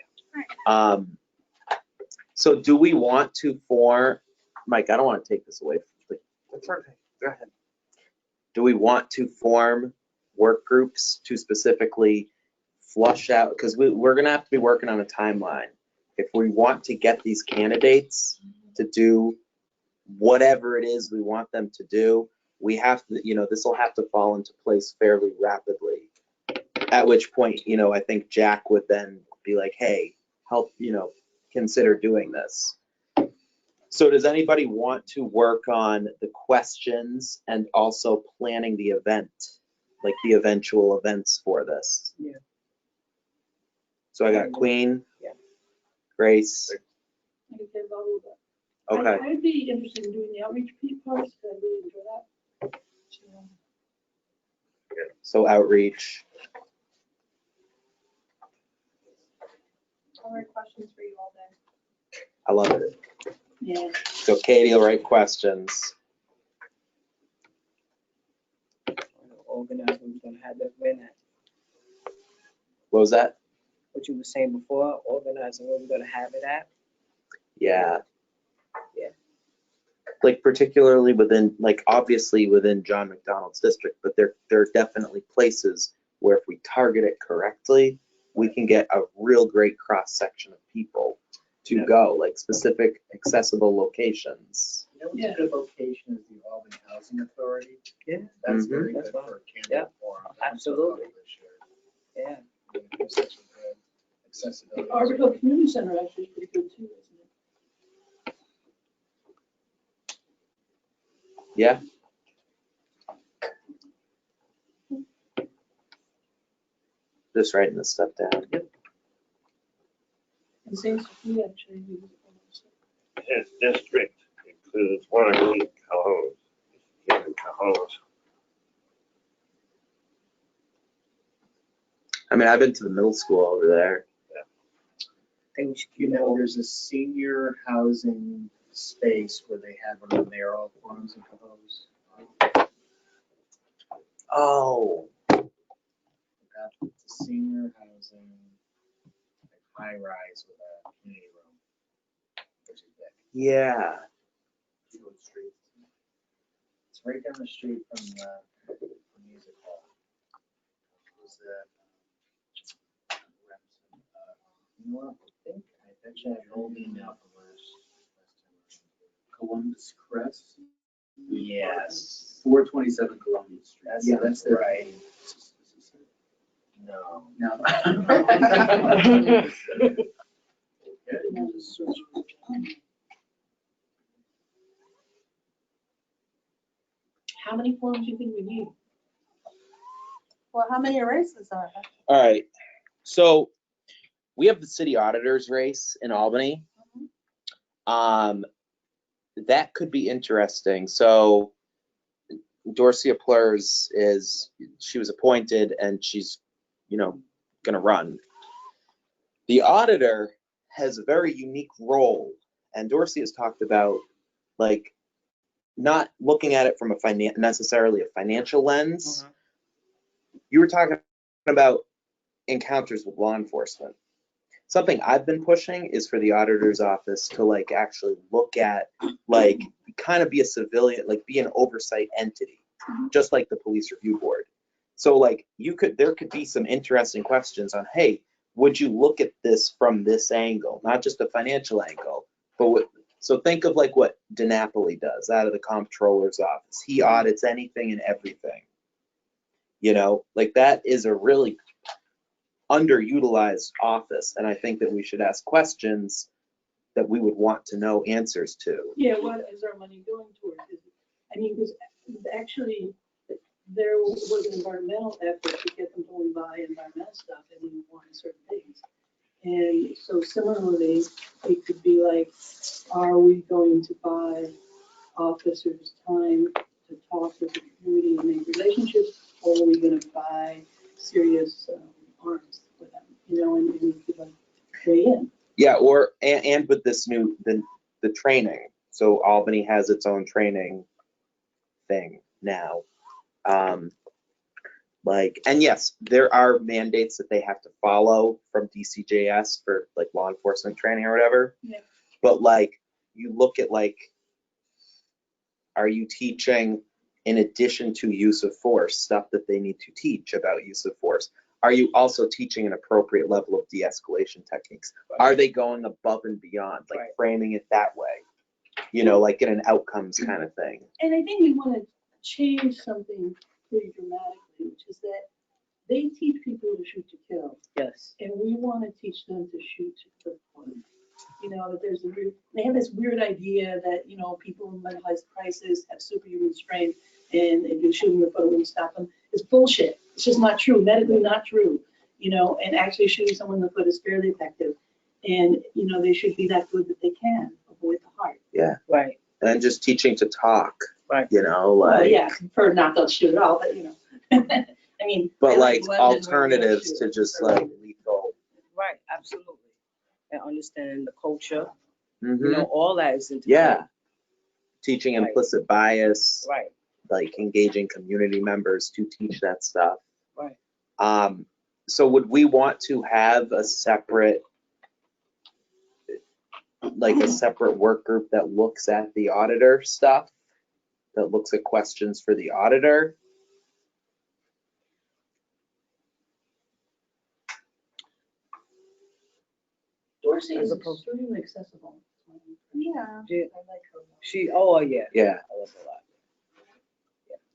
So do we want to form, Mike, I don't want to take this away from you. Go ahead. Do we want to form work groups to specifically flush out, because we're gonna have to be working on a timeline. If we want to get these candidates to do whatever it is we want them to do, we have to, you know, this will have to fall into place fairly rapidly. At which point, you know, I think Jack would then be like, hey, help, you know, consider doing this. So does anybody want to work on the questions and also planning the event, like the eventual events for this? Yeah. So I got Queen, Yeah. Grace. I can get involved with that. Okay. I'd be interested in doing the outreach part, because I really enjoy that. So outreach. I'll write questions for you all day. I love it. Yeah. So Katie will write questions. Organize who's gonna have that win at. What was that? What you were saying before, organizing where we're gonna have it at. Yeah. Yeah. Like particularly within, like obviously within John McDonald's district, but there are definitely places where if we target it correctly, we can get a real great cross section of people to go, like specific accessible locations. You know, what's a good location is the Albany Housing Authority. Yeah. That's Mhm. very That's good fine. for a Yeah. candidate forum. Absolutely. Yeah. There's such a good accessibility. The Arborville Community Center actually is pretty good too, isn't it? Yeah. Just writing this stuff down. And St. Sophia actually uses it. His district includes Waterloo, Calhoun, and Calhoun. I mean, I've been to the middle school over there. You know, there's a senior housing space where they had one of the mayoral forums and Cahoes. Oh, Got the senior housing, like high rise with a community room. Which is big. yeah. You go straight. It's right down the street from the music hall. It was you know what? I actually have an old email from last time. Columbus Crest? Yes. 427 Columbus Street. Yeah, that's the right. No. No. How many forms do you think we need? Well, how many races are there? All right. So we have the city auditor's race in Albany. That could be interesting. So Dorcia Plurs she was appointed and she's, you know, going to run. The auditor has a very unique role, and Dorsey has talked about like not looking at it from necessarily a financial lens. You were talking about encounters with law enforcement. Something I've been pushing is for the auditor's office to like actually look at like kind of be a civilian, like be an oversight entity, just like the police review board. So like there could be some interesting questions on, hey, would you look at this from this angle, not just a financial angle, but so think of like what DiNapoli does out of the comptroller's office. He audits anything and everything. You know, like that is a really underutilized office, and I think that we should ask questions that we would want to know answers to. Yeah, what is our money going toward? I mean, because actually, there was an environmental effort to get them to only buy environmental stuff and we wanted certain things. And so similarly, it could be like, are we going to buy officers time to talk with the community and make relationships, or are we going to buy serious arms with them, you know, and we could like weigh in. Yeah, or and with this new the training. So Albany has its own training thing. now. Like, and yes, there are mandates that they have to follow from DCJS for like law enforcement training or whatever. Yeah. But like, you look at like, are you teaching in addition to use of force, stuff that they need to teach about use of force? Are you also teaching an appropriate level of de-escalation techniques? Are they going above and beyond, like framing it that way? You know, like in an outcomes kind of thing. And I think we want to change something pretty dramatically, which is that they teach people to shoot to kill. Yes. And we want to teach them to shoot to kill. You know, that there's they have this weird idea that, you know, people in mental health crisis have superhuman strength and if you shoot them in the foot, it won't stop them. It's bullshit. It's just not true, medically not true. You know, and actually shooting someone in the foot is fairly effective. And, you know, they should be that good that they can avoid the heart. Yeah. Right. And just teaching to talk. Right. You know, like. Well, yeah, for not to shoot at all, but, you know. I mean. But I like London where we alternatives shoot. to just like lethal. Right, absolutely. And understanding the culture, Mhm. you know, all that is into Yeah. Teaching Right. implicit bias. Right, Like engaging community members to teach that stuff. right. So would we want to have a separate, like a separate work group that looks at the auditor stuff? That looks at questions for the auditor? Dorsey As is opposed- extremely accessible. Yeah. She, I like her. oh yeah. Yeah, I love her a lot.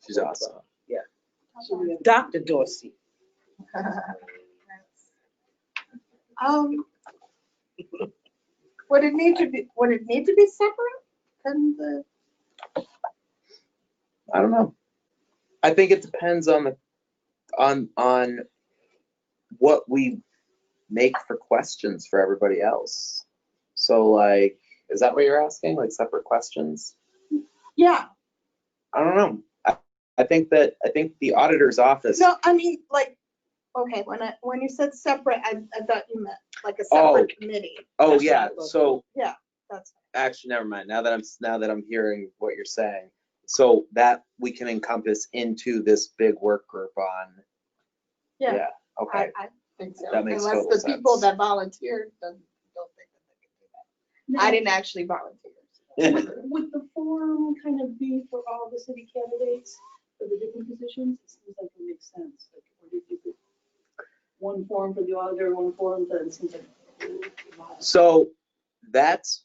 she's awesome. So we have Dr. Dorsey. Would it need to be separate? Couldn't the, I don't know. I think it depends on the, on what we make for questions for everybody else. So like, is that what you're asking? Like separate questions? yeah, I don't know. I think the auditor's office. no, I mean, like, okay, when you said separate, I thought you meant like a separate committee. Oh, That's yeah, what I thought. so That's, actually, never mind. Now that I'm hearing what you're saying, so that we can encompass into this big work group on. yeah, Okay. I think so. That makes Unless total the people sense. that volunteered don't think that they can do that. I didn't actually volunteer. Would the forum kind of be for all the city candidates for the different positions? It seems like it makes sense. Like, or do you think one forum for the auditor, one forum for, it seems like. So that's,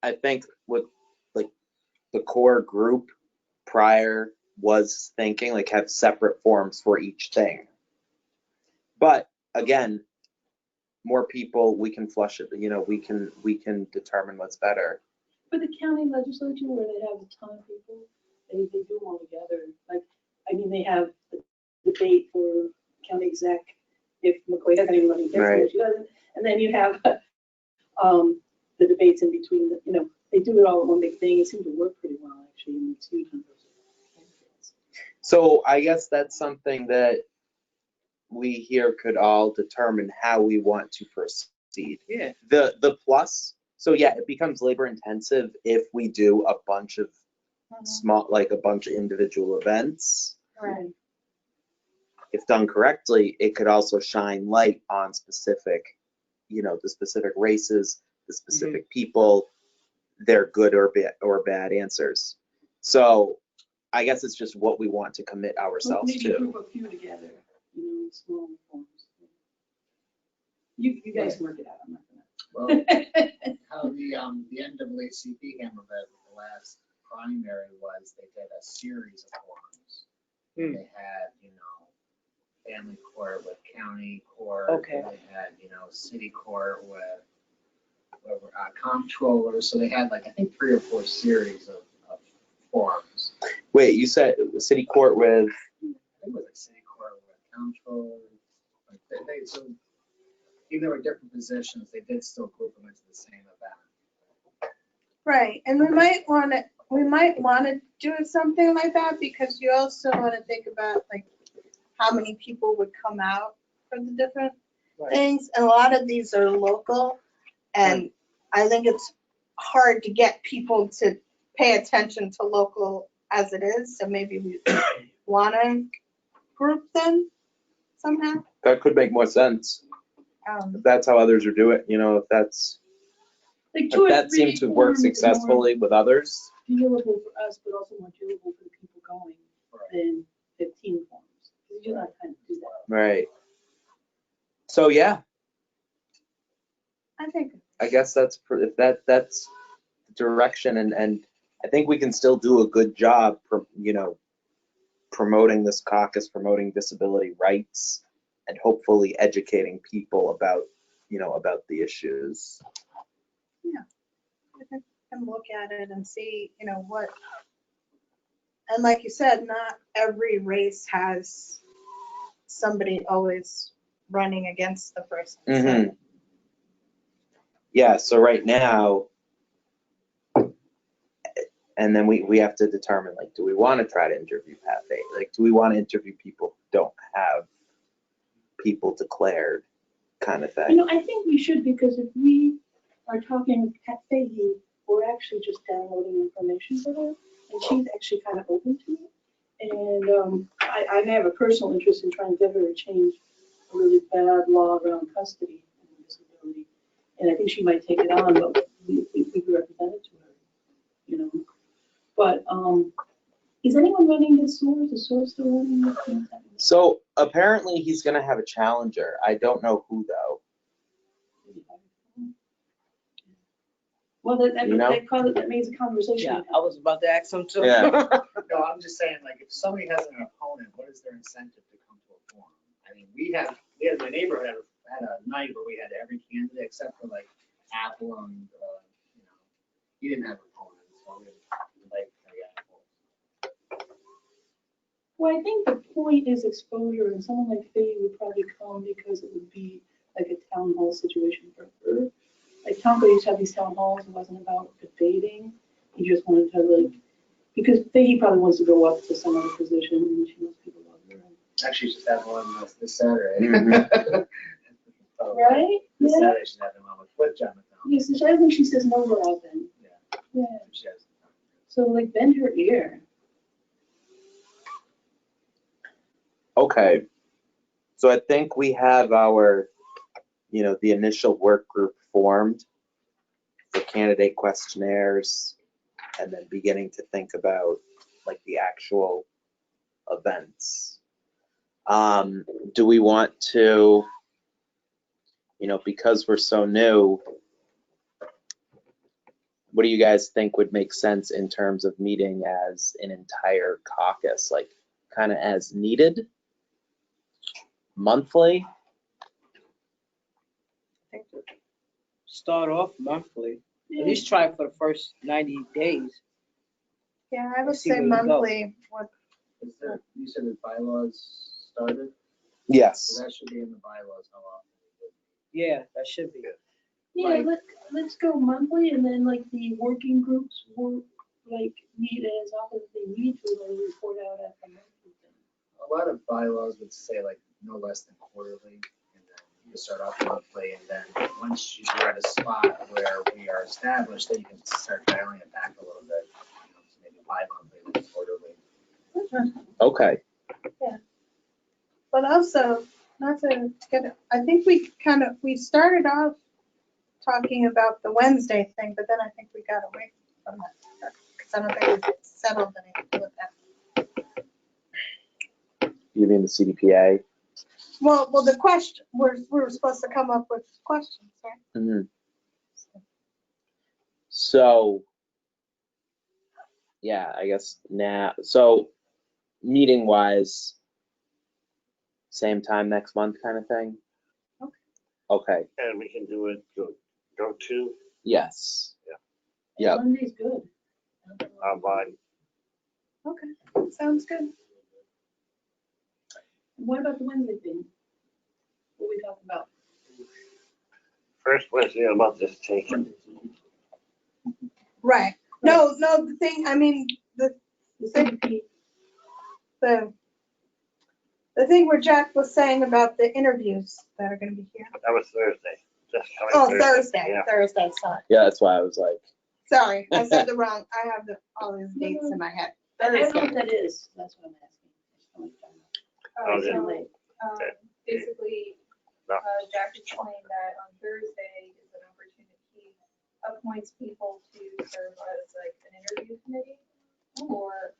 I think, what like the core group prior was thinking, like have separate forms for each thing. But again, more people, we can flush it, you know, we can determine what's better. For the county legislature where they have a ton of people, they do them all together. Like, I mean, they have the debate for county exec, if McCoy has anyone who gets Right. it, she doesn't. And then you have the debates in between, you know, they do it all in one big thing. It seems to work pretty well, actually, in these huge numbers of candidates. So I guess that's something that we here could all determine how we want to proceed. Yeah. The plus, so yeah, it becomes labor intensive if we do a bunch of small, like a bunch of individual events. Right. If done correctly, it could also shine light on specific, you know, the specific races, the specific people, their good or bad answers. So I guess it's just what we want to commit ourselves Maybe to. group a few together, you know, small forms. You guys work it out, I'm not Well, gonna. how the NAACP handled that with the last primary was they did a series of forums. Hmm. They had, you know, family court with county court. Okay. They had, you know, city court with comptroller. So they had like, I think 3 or 4 series of forums. Wait, you said city court with, I think it was like city court with comptroller. Like so even though they were different positions, they did still group them into the same event. Right, and we might want to do something like that because you also want to think about like how many people would come out for the different things. And a lot of these are local, and I think it's hard to get people to pay attention to local as it is, so maybe we want to group them somehow. That could make more sense. If that's how others are doing, you know, if that's, Like 2 if or that 3 seemed to work forms is more successfully with others. Dealable for us, but also more doable for the people going than 15 forms. Because you don't have time to do that. Right. So, yeah, I think. I guess that's, if that's the direction, and I think we can still do a good job, you know, promoting this caucus, promoting disability rights, and hopefully educating people about, you know, about the issues. Yeah, I think we can look at it and see, you know, what, and like you said, not every race has somebody always running against the person. Mm-hmm. Yeah, so right now, and then we have to determine, like, do we want to try to interview Pat Fahey? Like, do we want to interview people who don't have people declared, kind of You thing? know, I think we should, because if we are talking with Pat Fahey, we're actually just downloading information for her, and she's actually kind of open to it. And I have a personal interest in trying to get her to change a really bad law around custody and disability. And I think she might take it on, but we could represent it to her, you know. But is anyone running this source? Is source still running this? So apparently he's going to have a challenger. I don't know who, though. Well, that You know? that means a conversation. Yeah, I was about to ask him too. Yeah. No, I'm just saying, like, if somebody has an opponent, what is their incentive to come to a forum? I mean, my neighborhood had a night where we had every candidate except for like Apple and, you know, he didn't have opponents, so we like, Apple. Well, I think the point is exposure, and someone like Faye would probably come because it would be like a town hall situation for her. Like Tonka used to have these town halls, it wasn't about debating, he just wanted to like, because Faye probably wants to go up to some other position, and she knows people love her. Actually, she's having one this Saturday. Mhm. Right? This Yeah. Saturday, she's having one with Jonathan. Yes, I think she says no more often. Yeah. Yeah, She has. so like bend her ear. Okay. So I think we have our, you know, the initial work group formed for candidate questionnaires, and then beginning to think about like the actual events. Do we want to, you know, because we're so new, what do you guys think would make sense in terms of meeting as an entire caucus, like kind of as needed? Monthly? Start off monthly. At least try for the first 90 days. Yeah, I would See say where you go. monthly. Is there, you said the bylaws started? Yes. So that should be in the bylaws, how often we Yeah, that should be. Yeah, Right. let's go monthly, and then like the working groups will like meet as often as they need to, and report out at the monthly thing. A lot of bylaws would say like no less than quarterly, and then you start off monthly, and then once you're at a spot where we are established, then you can start dialing it back a little bit. You know, so maybe bi-monthly, then quarterly. Okay. But also, not to get it, I think we started off talking about the Wednesday thing, but then I think we got away from that. Because I don't think we settled anything with that. You mean the CDPA? Well, the question, we were supposed to come up with questions, right? Mm-hmm. So, yeah, I guess now, so meeting wise, same time next month kind of thing? Okay. Okay, And we can do it, go to yes. Yeah. Monday's good. online. Okay, sounds good. What about the Wednesday thing? What we talked about? First Wednesday of the month is taken. Right. No, the thing, I mean, The CDP. the thing where Jack was saying about the interviews that are gonna be here. That was Thursday. Just coming Oh, Thursday, Yeah. Thursday, sorry. Yeah, that's why I was like, Sorry, I said the wrong, I have all these dates in my head. I don't know what that is, that's what I'm asking. Oh, yeah. Late. Basically, No. Jack explained that on Thursday is an opportunity, he appoints people to serve as like an interview committee for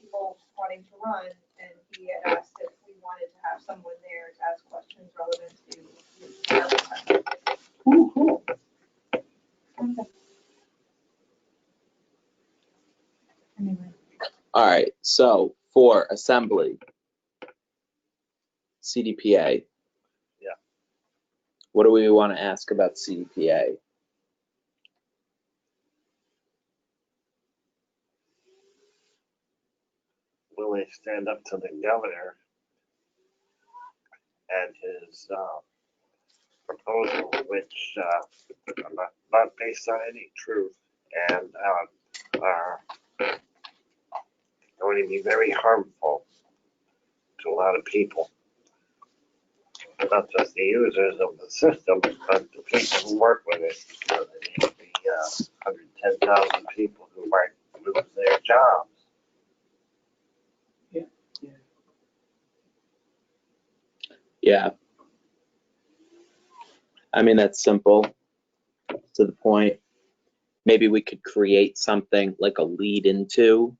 people wanting to run, and he had asked if we wanted to have someone there to ask questions relevant to the Oh, cool. Anyway, All right, so for assembly, CDPA. Yeah. What do we want to ask about CDPA? Will they stand up to the governor and his proposal, which are not based on any truth and are going to be very harmful to a lot of people. Not just the users of the system, but the people who work with it. You know, the 110,000 people who might lose their jobs. Yeah. I mean, that's simple to the point. Maybe we could create something like a lead into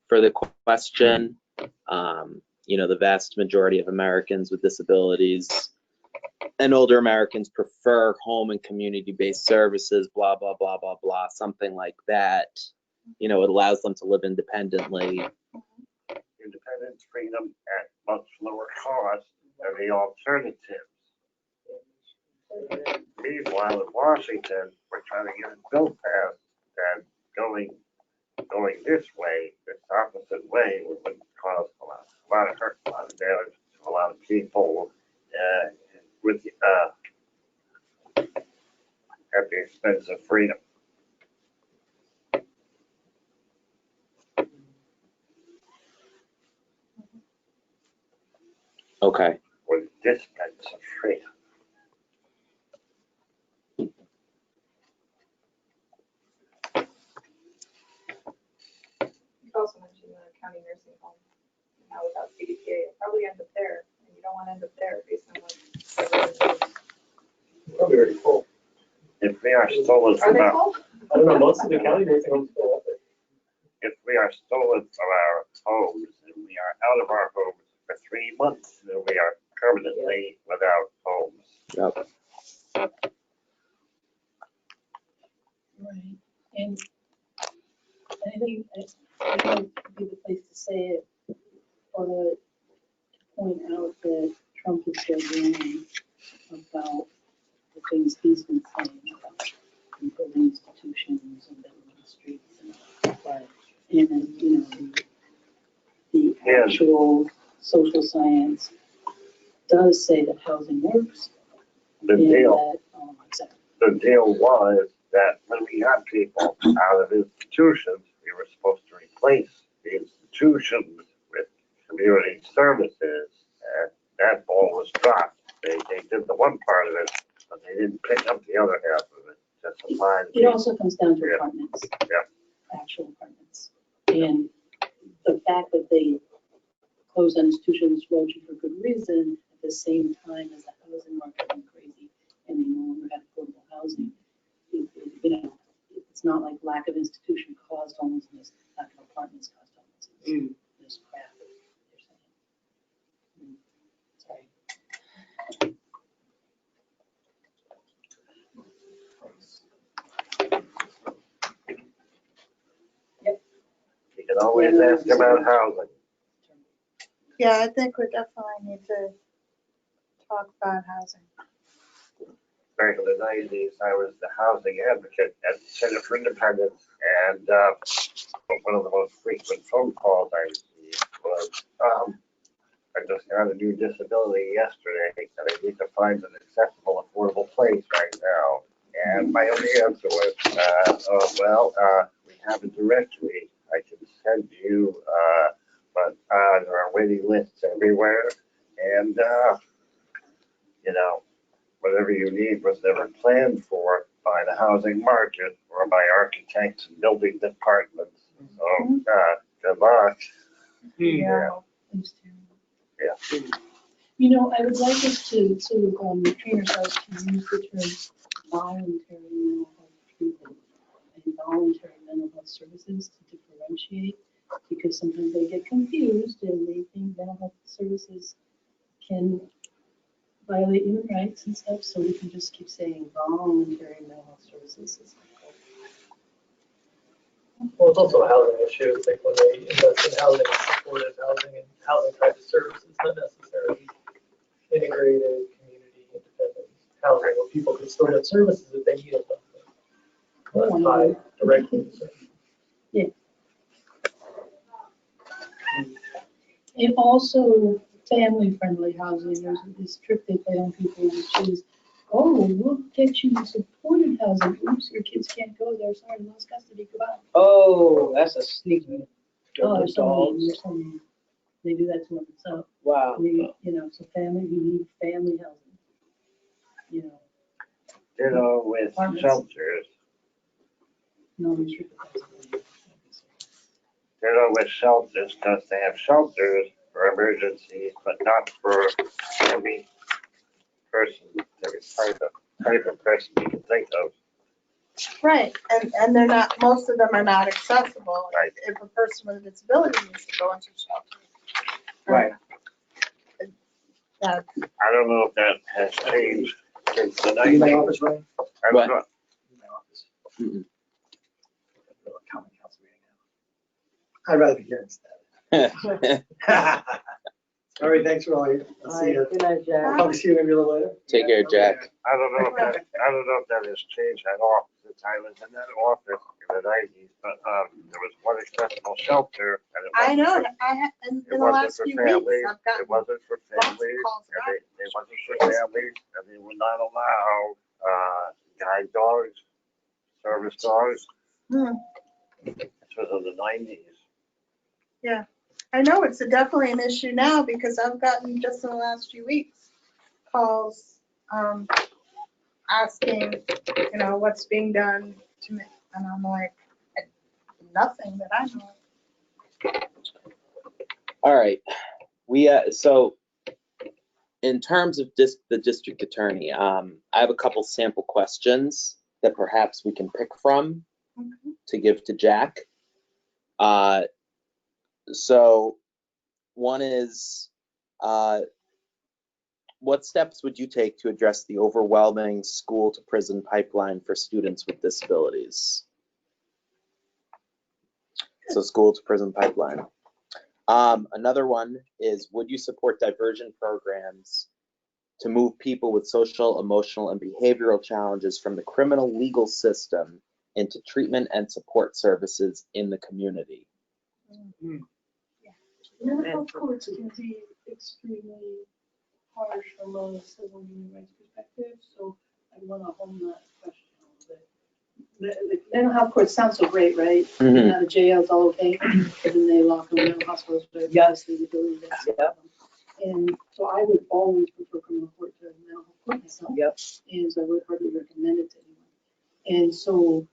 for the question. You know, the vast majority of Americans with disabilities and older Americans prefer home and community-based services, blah, blah, blah, blah, blah, something like that. You know, it allows them to live independently. Independence, freedom at much lower cost than the alternatives. Meanwhile, in Washington, we're trying to get a bill passed and going this way, this opposite way, would cause a lot of hurt, a lot of damage to a lot of people, with at the expense of freedom. Okay. With the expense of freedom. You also mentioned the county nursing home, and how without CDPA, it'll probably end up there, and you don't want to end up there based on what. Probably already full. If we are stolen Are from they our, full? I don't know, most of the county nursing homes fill up. if we are stolen from our homes and we are out of our homes for 3 months, then we are permanently without homes. Yep. Right, and I think would be the place to say it, or to point out that Trump is still doing about the things he's been saying about building institutions and building streets and but and you know the actual social science does say that housing works. The and deal, that, exactly. the deal was that when we got people out of institutions, we were supposed to replace the institutions with community services, and that ball was dropped. They did the one part of it, but they didn't pick up the other half of it. Just supply the It also comes down to Yeah. apartments. Yeah. Actual apartments. And the fact that they closed on institutions largely for good reason, at the same time as the housing market went crazy and they no longer had affordable housing, you know, it's not like lack of institution caused homelessness, lack of apartments caused homelessness. There's crap, they're saying. Sorry. You can always ask about housing. yeah, I think we definitely need to talk about housing. Back in the 90s, I was the housing advocate at the Center for Independence, and one of the most frequent phone calls I received was, I just got a new disability yesterday, and I need to find an accessible, affordable place right now. And my only answer was, we have a directory I can send you, but there are waiting lists everywhere, and you know, whatever you need was never planned for by the housing market or by architects and building departments. So Good luck. Yeah. Please do. Yeah. You know, I would like us to sort of train ourselves to use the term voluntary mental health treatment and voluntary mental health services to differentiate, because sometimes they get confused and they think mental health services can violate human rights and stuff, so we can just keep saying voluntary mental health services. Well, it's also a housing issue. It's like when they invest in housing, supportive housing and housing type of services, not necessarily integrated, community independent housing where people can still get services if they need them. But not tied directly to services. And also family-friendly housing. There's this trick they play on people, which is, oh, we'll get you supported housing. Oops, your kids can't go there. Sorry, lost custody. Goodbye. Oh, that's a sneaky. Oh, there's so many. They do that to them. So, Wow. you know, so family, we need family housing. You know, You know, with shelters, no restricted housing. you know, with shelters, because they have shelters for emergencies, but not for every person, every type of person you can think of. Right, and they're not, most of them are not accessible. Right. If a person with a disability needs to go into shelter. Right. That, I don't know if that has changed since the In my 90s. office, right? I don't know. In my office. Mm-mm. Common council meeting now. I'd rather be here instead. All right, thanks for all your, I'll see you. Good night, Jack. Probably see you maybe a little later. Take care, Jack. I don't know if that has changed at all since I was in that office in the 90s, but there was one accessible shelter. And it I wasn't know, for- I have, in It the wasn't last for few weeks, families, I've gotten. it wasn't for lots of families, calls and back. it wasn't for families, and they would not allow, guide dogs, service dogs. This was in the 90s. Yeah, I know it's definitely an issue now because I've gotten just in the last few weeks calls asking, you know, what's being done to me. And I'm like, nothing that I know. All right, so in terms of the district attorney, I have a couple sample questions that perhaps we can pick from to give to Jack. So one is, what steps would you take to address the overwhelming school to prison pipeline for students with disabilities? So school to prison pipeline. Another one is, would you support diversion programs to move people with social, emotional, and behavioral challenges from the criminal legal system into treatment and support services in the community? Mental health courts can be extremely harsh from a civil human rights perspective, so I want to hone that question a little bit. The mental health court sounds so great, right? Mhm. Out of jail, it's all okay, and then they lock them in mental hospitals, but yes, the ability to Yep. And so I would always prefer criminal court to mental health court myself. Yep. And so I would hardly recommend it to anyone. And so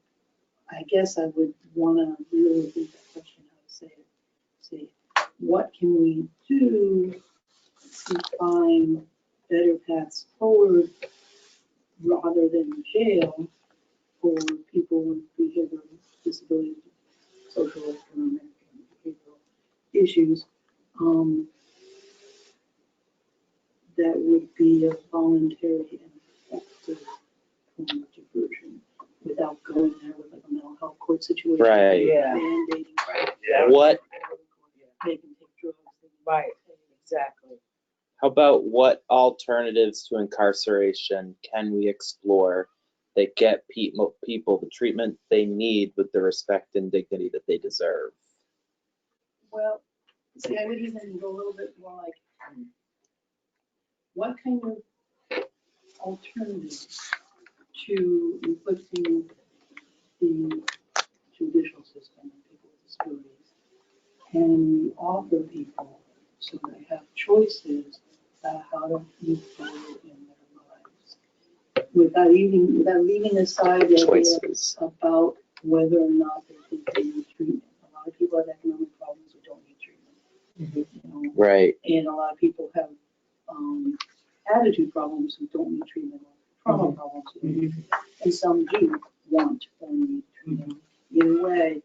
I guess I would want to really think that question, how to say it. Say, what can we do to find better paths forward rather than jail for people with behavioral disabilities, social, economic, and behavioral issues? That would be a voluntary and effective form of diversion without going there with like a mental health court situation. Right. Yeah. Mandating. Yeah. What, They can take drugs. they can Right. take- Exactly. how about what alternatives to incarceration can we explore that get people the treatment they need with the respect and dignity that they deserve? Well, see, I would even go a little bit more like, what kind of alternatives to inflicting the judicial system on people with disabilities can we offer people so they have choices about how to move forward in their lives? Without leaving aside the idea Choices. about whether or not they think they need treatment. A lot of people have economic problems. you know, Right. and a lot of people have attitude problems who don't need treatment, or trauma problems who don't need treatment, and some do want or need treatment. Either way,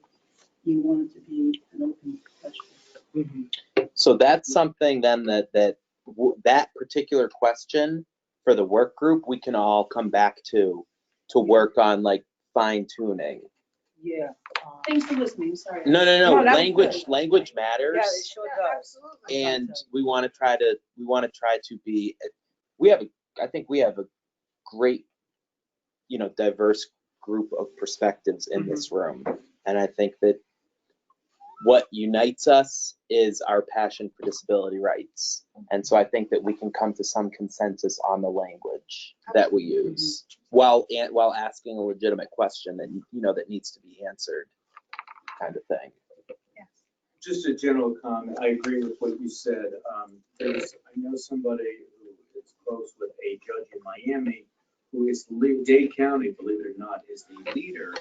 you want it to be an open question. So that's something then that particular question for the work group, we can all come back to work on like fine tuning. Yeah. Thanks for listening, sorry. No, No, that was language good. matters. Yeah, it sure does. Absolutely. And we want to try to be, I think we have a great, diverse group of perspectives in this room. And I think that what unites us is our passion for disability rights. And so I think that we can come to some consensus on the language that we use while asking a legitimate question that, that needs to be answered, kind of thing. Just a general comment, I agree with what you said. I know somebody who is close with a judge in Miami who is, Dade County, believe it or not, is the leader,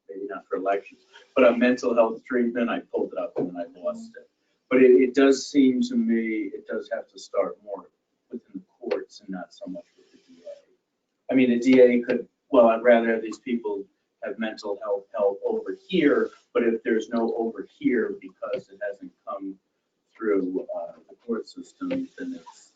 maybe not for elections, but on mental health treatment. I pulled it up and then I lost it. But it does seem to me, it does have to start more within the courts and not so much with the DA. I mean, the DA could, well, I'd rather have these people have mental health help over here, but if there's no over here because it hasn't come through the court system, then it's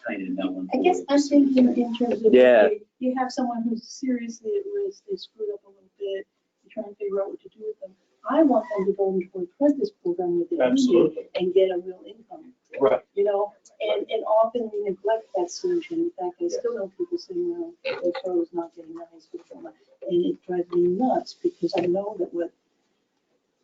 kind of null. I guess I'm thinking in terms of, Yeah. you have someone who's seriously at risk, they screwed up a little bit, you're trying to figure out what to do with them. I want them to go into an apprentice program with their Absolutely. and get a real income. Right. You know, and often we neglect that solution. In fact, I still know people sitting around, their child is not getting a high school diploma. And it drives me nuts because I know that what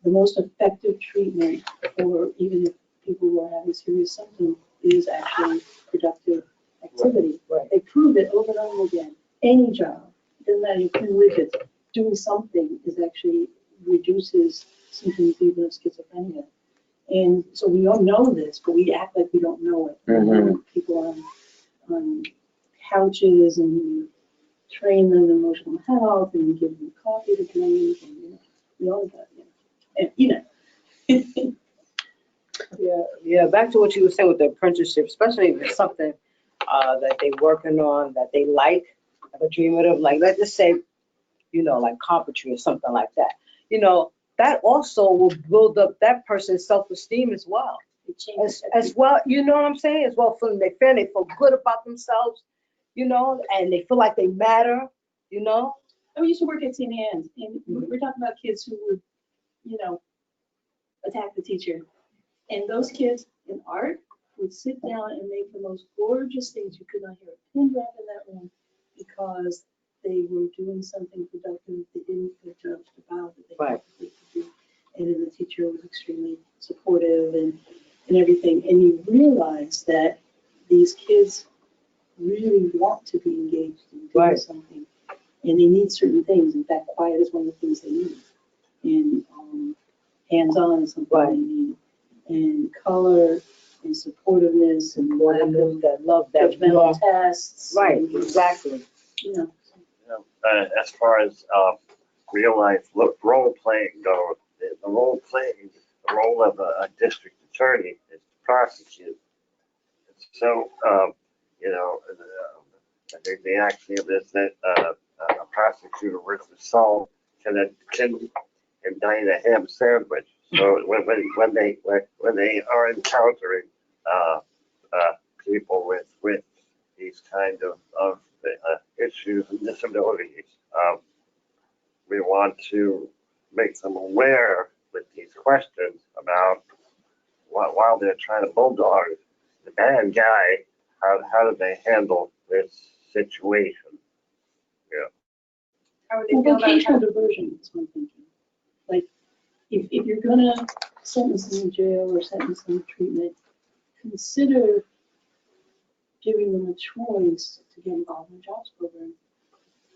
the most effective treatment for even if people who are having serious symptoms is actually productive activity. Right. They prove it over and over again. Any job, doesn't matter, you can live it, doing something is actually reduces symptoms even of schizophrenia. And so we all know this, but we act like we don't know it. People on couches and you train them in emotional health and you give them coffee to drink and we all got, and Yeah, back to what you were saying with the apprenticeship, especially if it's something that they working on, that they like, have a dream of, like, let's just say, like carpentry or something like that. That also will build up that person's self-esteem as well. As well, you know what I'm saying? As well, they feel good about themselves, and they feel like they matter, I used to work at St. Anne's, and we're talking about kids who would, attack the teacher. And those kids in art would sit down and make the most gorgeous things. You could not hear a pin drop in that room because they were doing something productive they didn't feel judged about, that they thought they could do. And then the teacher was extremely supportive and everything. And you realize that these kids really want to be engaged in doing something. And they need certain things. In fact, quiet is one of the things they need. And hands-on is something they need. And color and supportiveness and love that judgmental tests. Right, exactly. As far as real life role playing goes, the role of a district attorney is to prosecute. So, I think the axiom is that a prosecutor with the soul can indict a ham sandwich. So when they are encountering people with these kind of issues and disabilities, we want to make them aware with these questions about while they're trying to bulldog the bad guy, how do they handle this situation? How would they feel about Vocational diversion is one thinking. Like, if you're gonna sentence them to jail or sentence them to treatment, consider giving them a choice to get involved in a jobs program.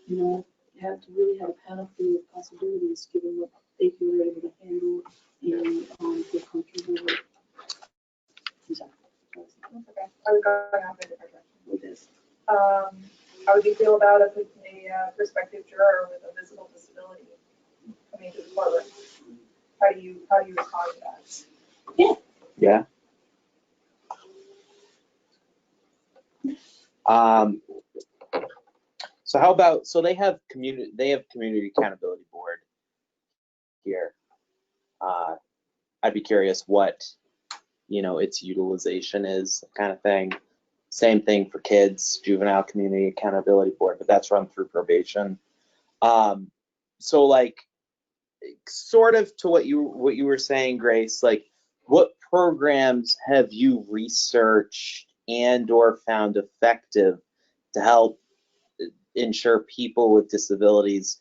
You have to really have a panoply of possibilities, given what they feel they're able to handle and feel comfortable with. Okay, I would go off in a different direction with this. How would you feel about a prospective juror with a visible disability coming to the courtroom? How do you respond to that? Yeah, Yeah. So how about, so they have community accountability board here. I'd be curious what, its utilization is, kind of thing. Same thing for kids, juvenile community accountability board, but that's run through probation. So like, sort of to what you were saying, Grace, like what programs have you researched and or found effective to help ensure people with disabilities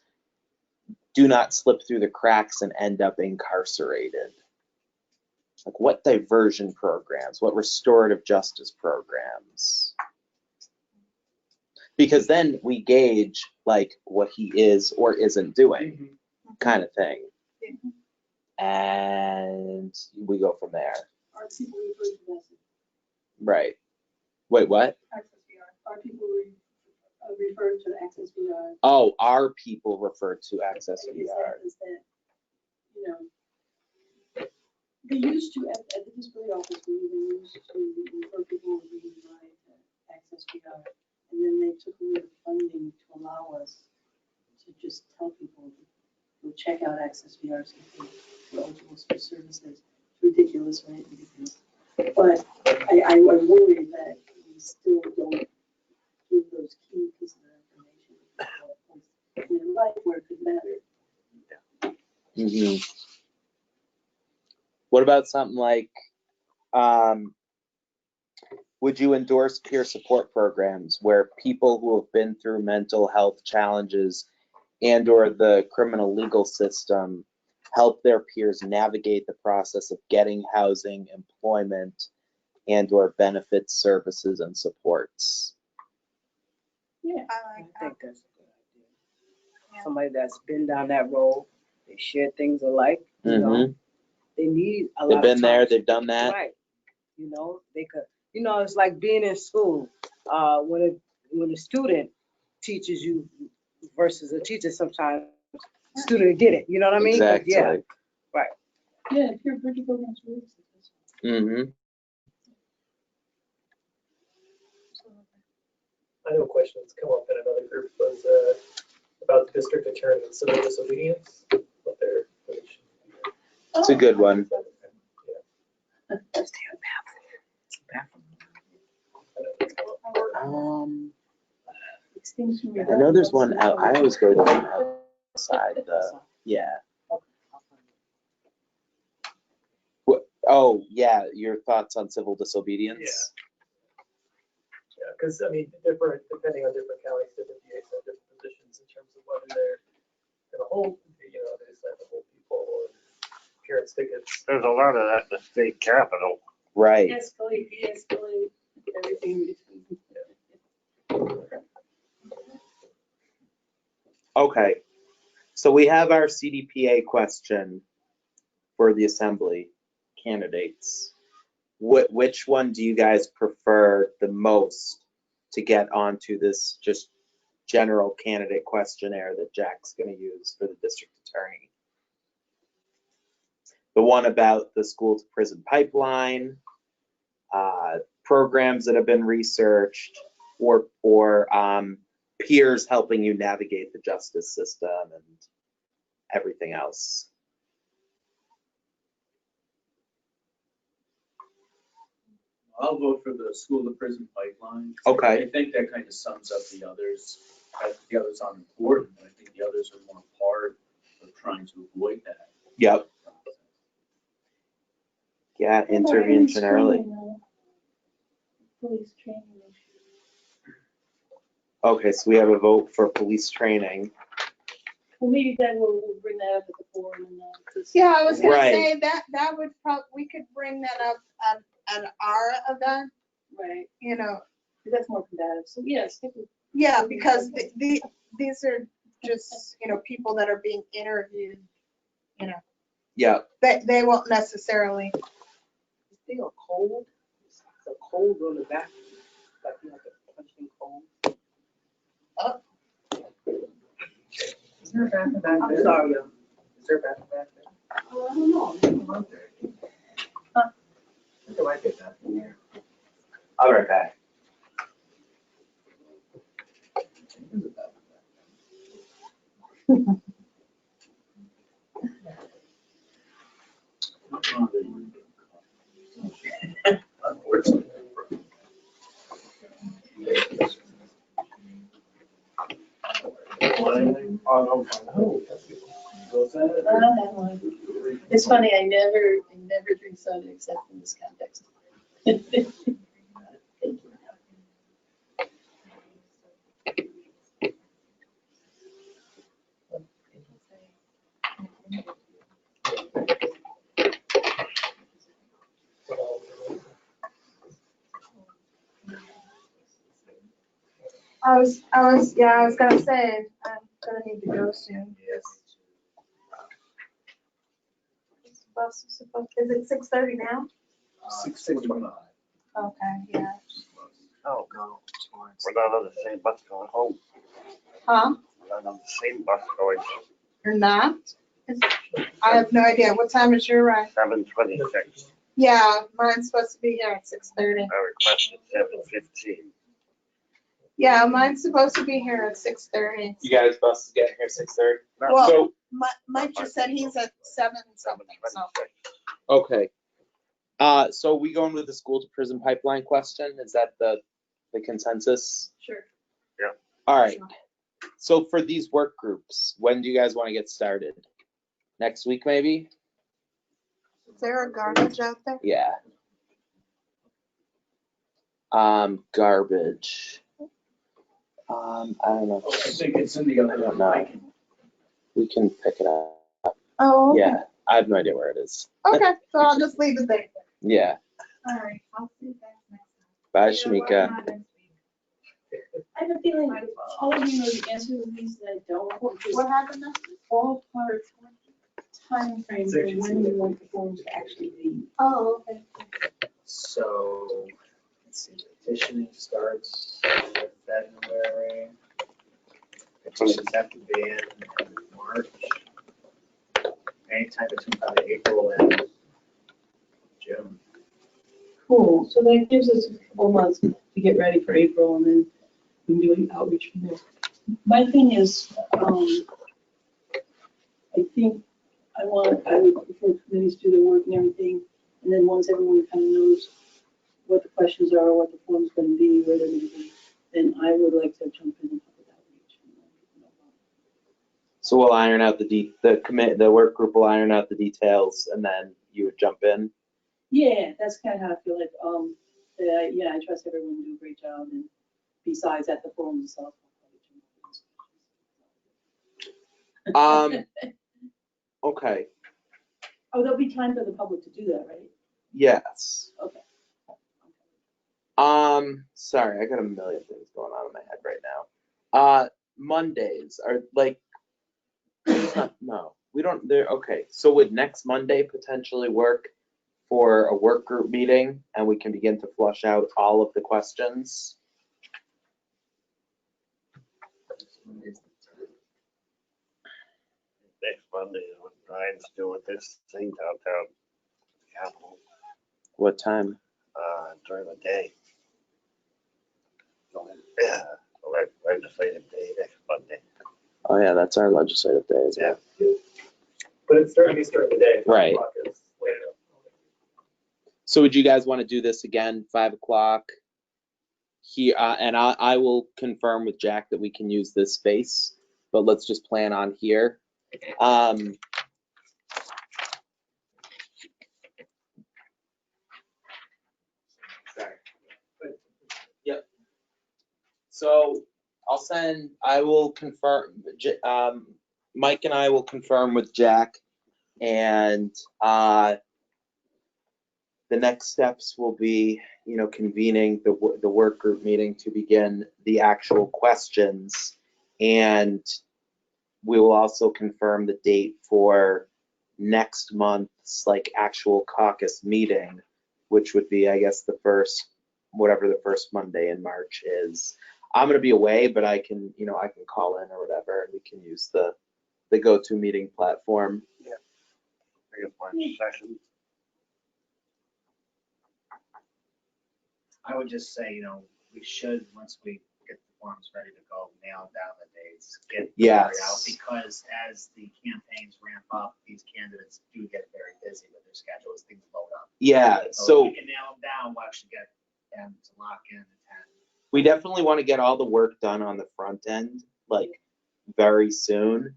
do not slip through the cracks and end up incarcerated? Like what diversion programs, what restorative justice programs? Because then we gauge like what he is or isn't doing, kind of thing. And we go from there. Are people referred to that? Right. Wait, what? Access VR. Are people referred to Access VR? Oh, are people referred to Access VR? Is that, you know, they used to, at the disability office, they used to refer people with BMI to Access VR. And then they took away the funding to allow us to just tell people to check out Access VR so they're eligible for services. It's ridiculous, right? Ridiculous. But I worry that we still don't give those key pieces of information in life where it could matter. Mm-hmm. What about something like, would you endorse peer support programs where people who have been through mental health challenges and or the criminal legal system help their peers navigate the process of getting housing, employment, and or benefits, services, and supports? Yeah, I think that's a good idea. Somebody that's been down that road, they share things alike, you know. They need a lot of They've been there, times- they've done that. Right. You know, they could, it's like being in school. When a student teaches you versus a teacher, sometimes the student get it, you know what I mean? Exactly. Yeah, right. Yeah, peer bridging programs really successful. Mm-hmm. I know a question that's come up in another group was about the district attorney and civil disobedience. What their position. It's a good one. That's I know there's one out. I always go to one outside the. Yeah. Oh, yeah. Your thoughts on civil disobedience? Yeah, because I mean, depending on different counties, different DAs have different positions in terms of whether they're going to hold, they decide to hold people or parents tickets. There's a lot of that in the state capitol. Right. De-escalate, de-escalate, everything. Okay. So we have our CDPA question for the assembly candidates. Which one do you guys prefer the most to get onto this just general candidate questionnaire that Jack's going to use for the district attorney? The one about the school to prison pipeline, programs that have been researched, or peers helping you navigate the justice system and everything else. I'll vote for the school to prison pipeline. Okay. I think that kind of sums up the others. The others aren't important, but I think the others are more part of trying to avoid that. Yep. Yeah, intervention early. Police training. Okay, so we have a vote for police training. Well, maybe then we'll bring that up at the forum and Yeah, I was gonna Right. say that would we could bring that up at our event, right, because that's more combative. So yes, yeah, because these are just, people that are being interviewed, Yeah. they won't necessarily. Is there a cold? The cold on the back, like you have to punch in cold. Is there a bathroom back there? I'm sorry, Is there a bathroom back there? I don't know. think it might be that in here. I'll be right back. It's funny, I never drink soda except in this context. Thank you. I was gonna say, I'm gonna need to go soon. Yes. Is it 6:30 now? 6:25. Okay, yeah. Oh, no. We're not on the same bus going home. Huh? We're not on the same bus going You're not? I have no idea. What time is your ride? 7:26. Yeah, mine's supposed to be here at 6:30. I requested 7:15. Yeah, mine's supposed to be here at 6:30. You guys bus is getting here 6:30? Well, So, Mike just said he's at 7 something, so. 7:26. okay. So we going with the school to prison pipeline question? Is that the consensus? Sure. All right. So for these work groups, when do you guys want to get started? Next week, maybe? Is there a garbage out there? Yeah. Garbage. I don't know. I think it's in the other. I don't know. We can pick it up. Oh, okay. Yeah, I have no idea where it is. Okay, so I'll just leave it there. Yeah. All right, I'll see you guys next time. Bye, Shamika. I have a feeling all of you know the answer to these that I don't, which is What happened next? all part time frame for when we want the forms to actually be. Oh, okay. So, let's see, petitioning starts in February. Petitions have to be in March. Anytime between probably April and June. Cool, so that gives us a couple months to get ready for April and then we can do an outreach from there. My thing is, I think I would prefer committees do their work and everything. And then once everyone kind of knows what the questions are, what the form's gonna be, where they're gonna be, then I would like to jump in and help with outreach. So we'll iron out the work group will iron out the details and then you would jump in. Yeah, that's kind of how I feel like, yeah, I trust everyone to do a great job and besides at the forum itself. Okay, Oh, there'll be time for the public to do that, right? yes. Okay. Sorry, I got a million things going on in my head right now. Mondays are like, no, we don't, okay, so would next Monday potentially work for a work group meeting and we can begin to flush out all of the questions? Next Monday is when Brian's doing this thing downtown Capitol, What time? during the day. Yeah, legislative day next Monday. Oh yeah, that's our legislative day, isn't it? But it's during the day. Right. 5 o'clock is later. So would you guys want to do this again, 5 o'clock? Here, and I will confirm with Jack that we can use this space, but let's just plan on here. Sorry. Yep. So I will confirm, Mike and I will confirm with Jack, and the next steps will be, convening the work group meeting to begin the actual questions. And we will also confirm the date for next month's actual caucus meeting, which would be, I guess, whatever the first Monday in March is. I'm gonna be away, but I can call in or whatever, and we can use the go-to meeting platform. I guess one session. I would just say, we should, once we get the forms ready to go, nail down the dates, get the word out. Yes. Because as the campaigns ramp up, these candidates do get very busy with their schedules, things load up. Yeah, So so if we can nail them down, we'll actually get them to lock in the 10. we definitely want to get all the work done on the front end, like very soon.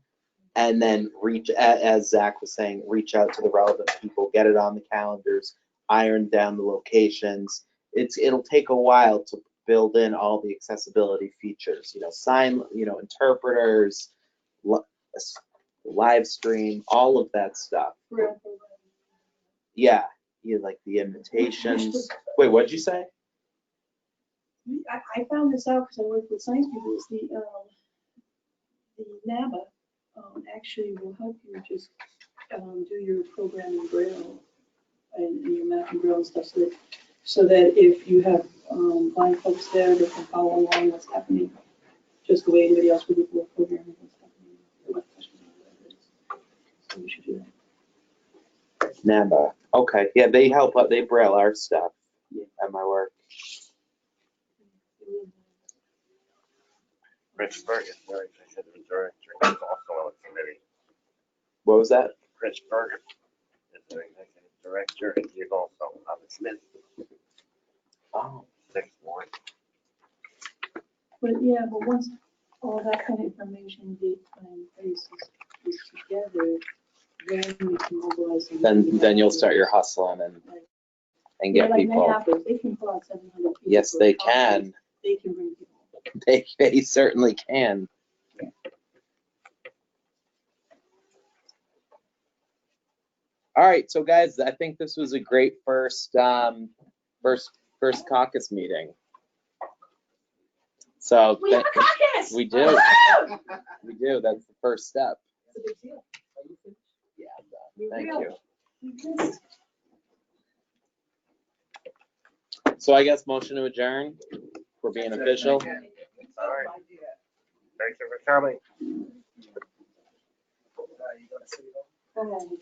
And then as Zach was saying, reach out to the relevant people, get it on the calendars, iron down the locations. It'll take a while to build in all the accessibility features, sign, interpreters, live stream, all of that stuff. Yeah, like the invitations. Wait, what'd you say? I found this out because I work with science people, is the NABA actually will help you just do your program in Braille and your math in Braille and stuff, so that if you have blind folks there, they can follow along what's happening, just the way anybody else would do for programming what's happening, what questions are there. So we should do that. NABA. Okay, yeah, they help out, they Braille our stuff at my work. Rich Berger, the executive director, is also on the committee. What was that? Rich Berger is the executive director, and he's also on the committee. Oh. 6-1. But yeah, but once all that kind of information, date, time, place is together, then we can mobilize. Then you'll start your hustling and get like people. Minneapolis, they can pull out 700 people. Yes, for they conference. can. They can bring people. They certainly can. All right, so guys, I think this was a great first caucus meeting. So We have a caucus! we do. We do. That's the first step. It's a big deal. Yeah, thank you. So I guess motion to adjourn for being official. All right. Thank you for coming. Oh,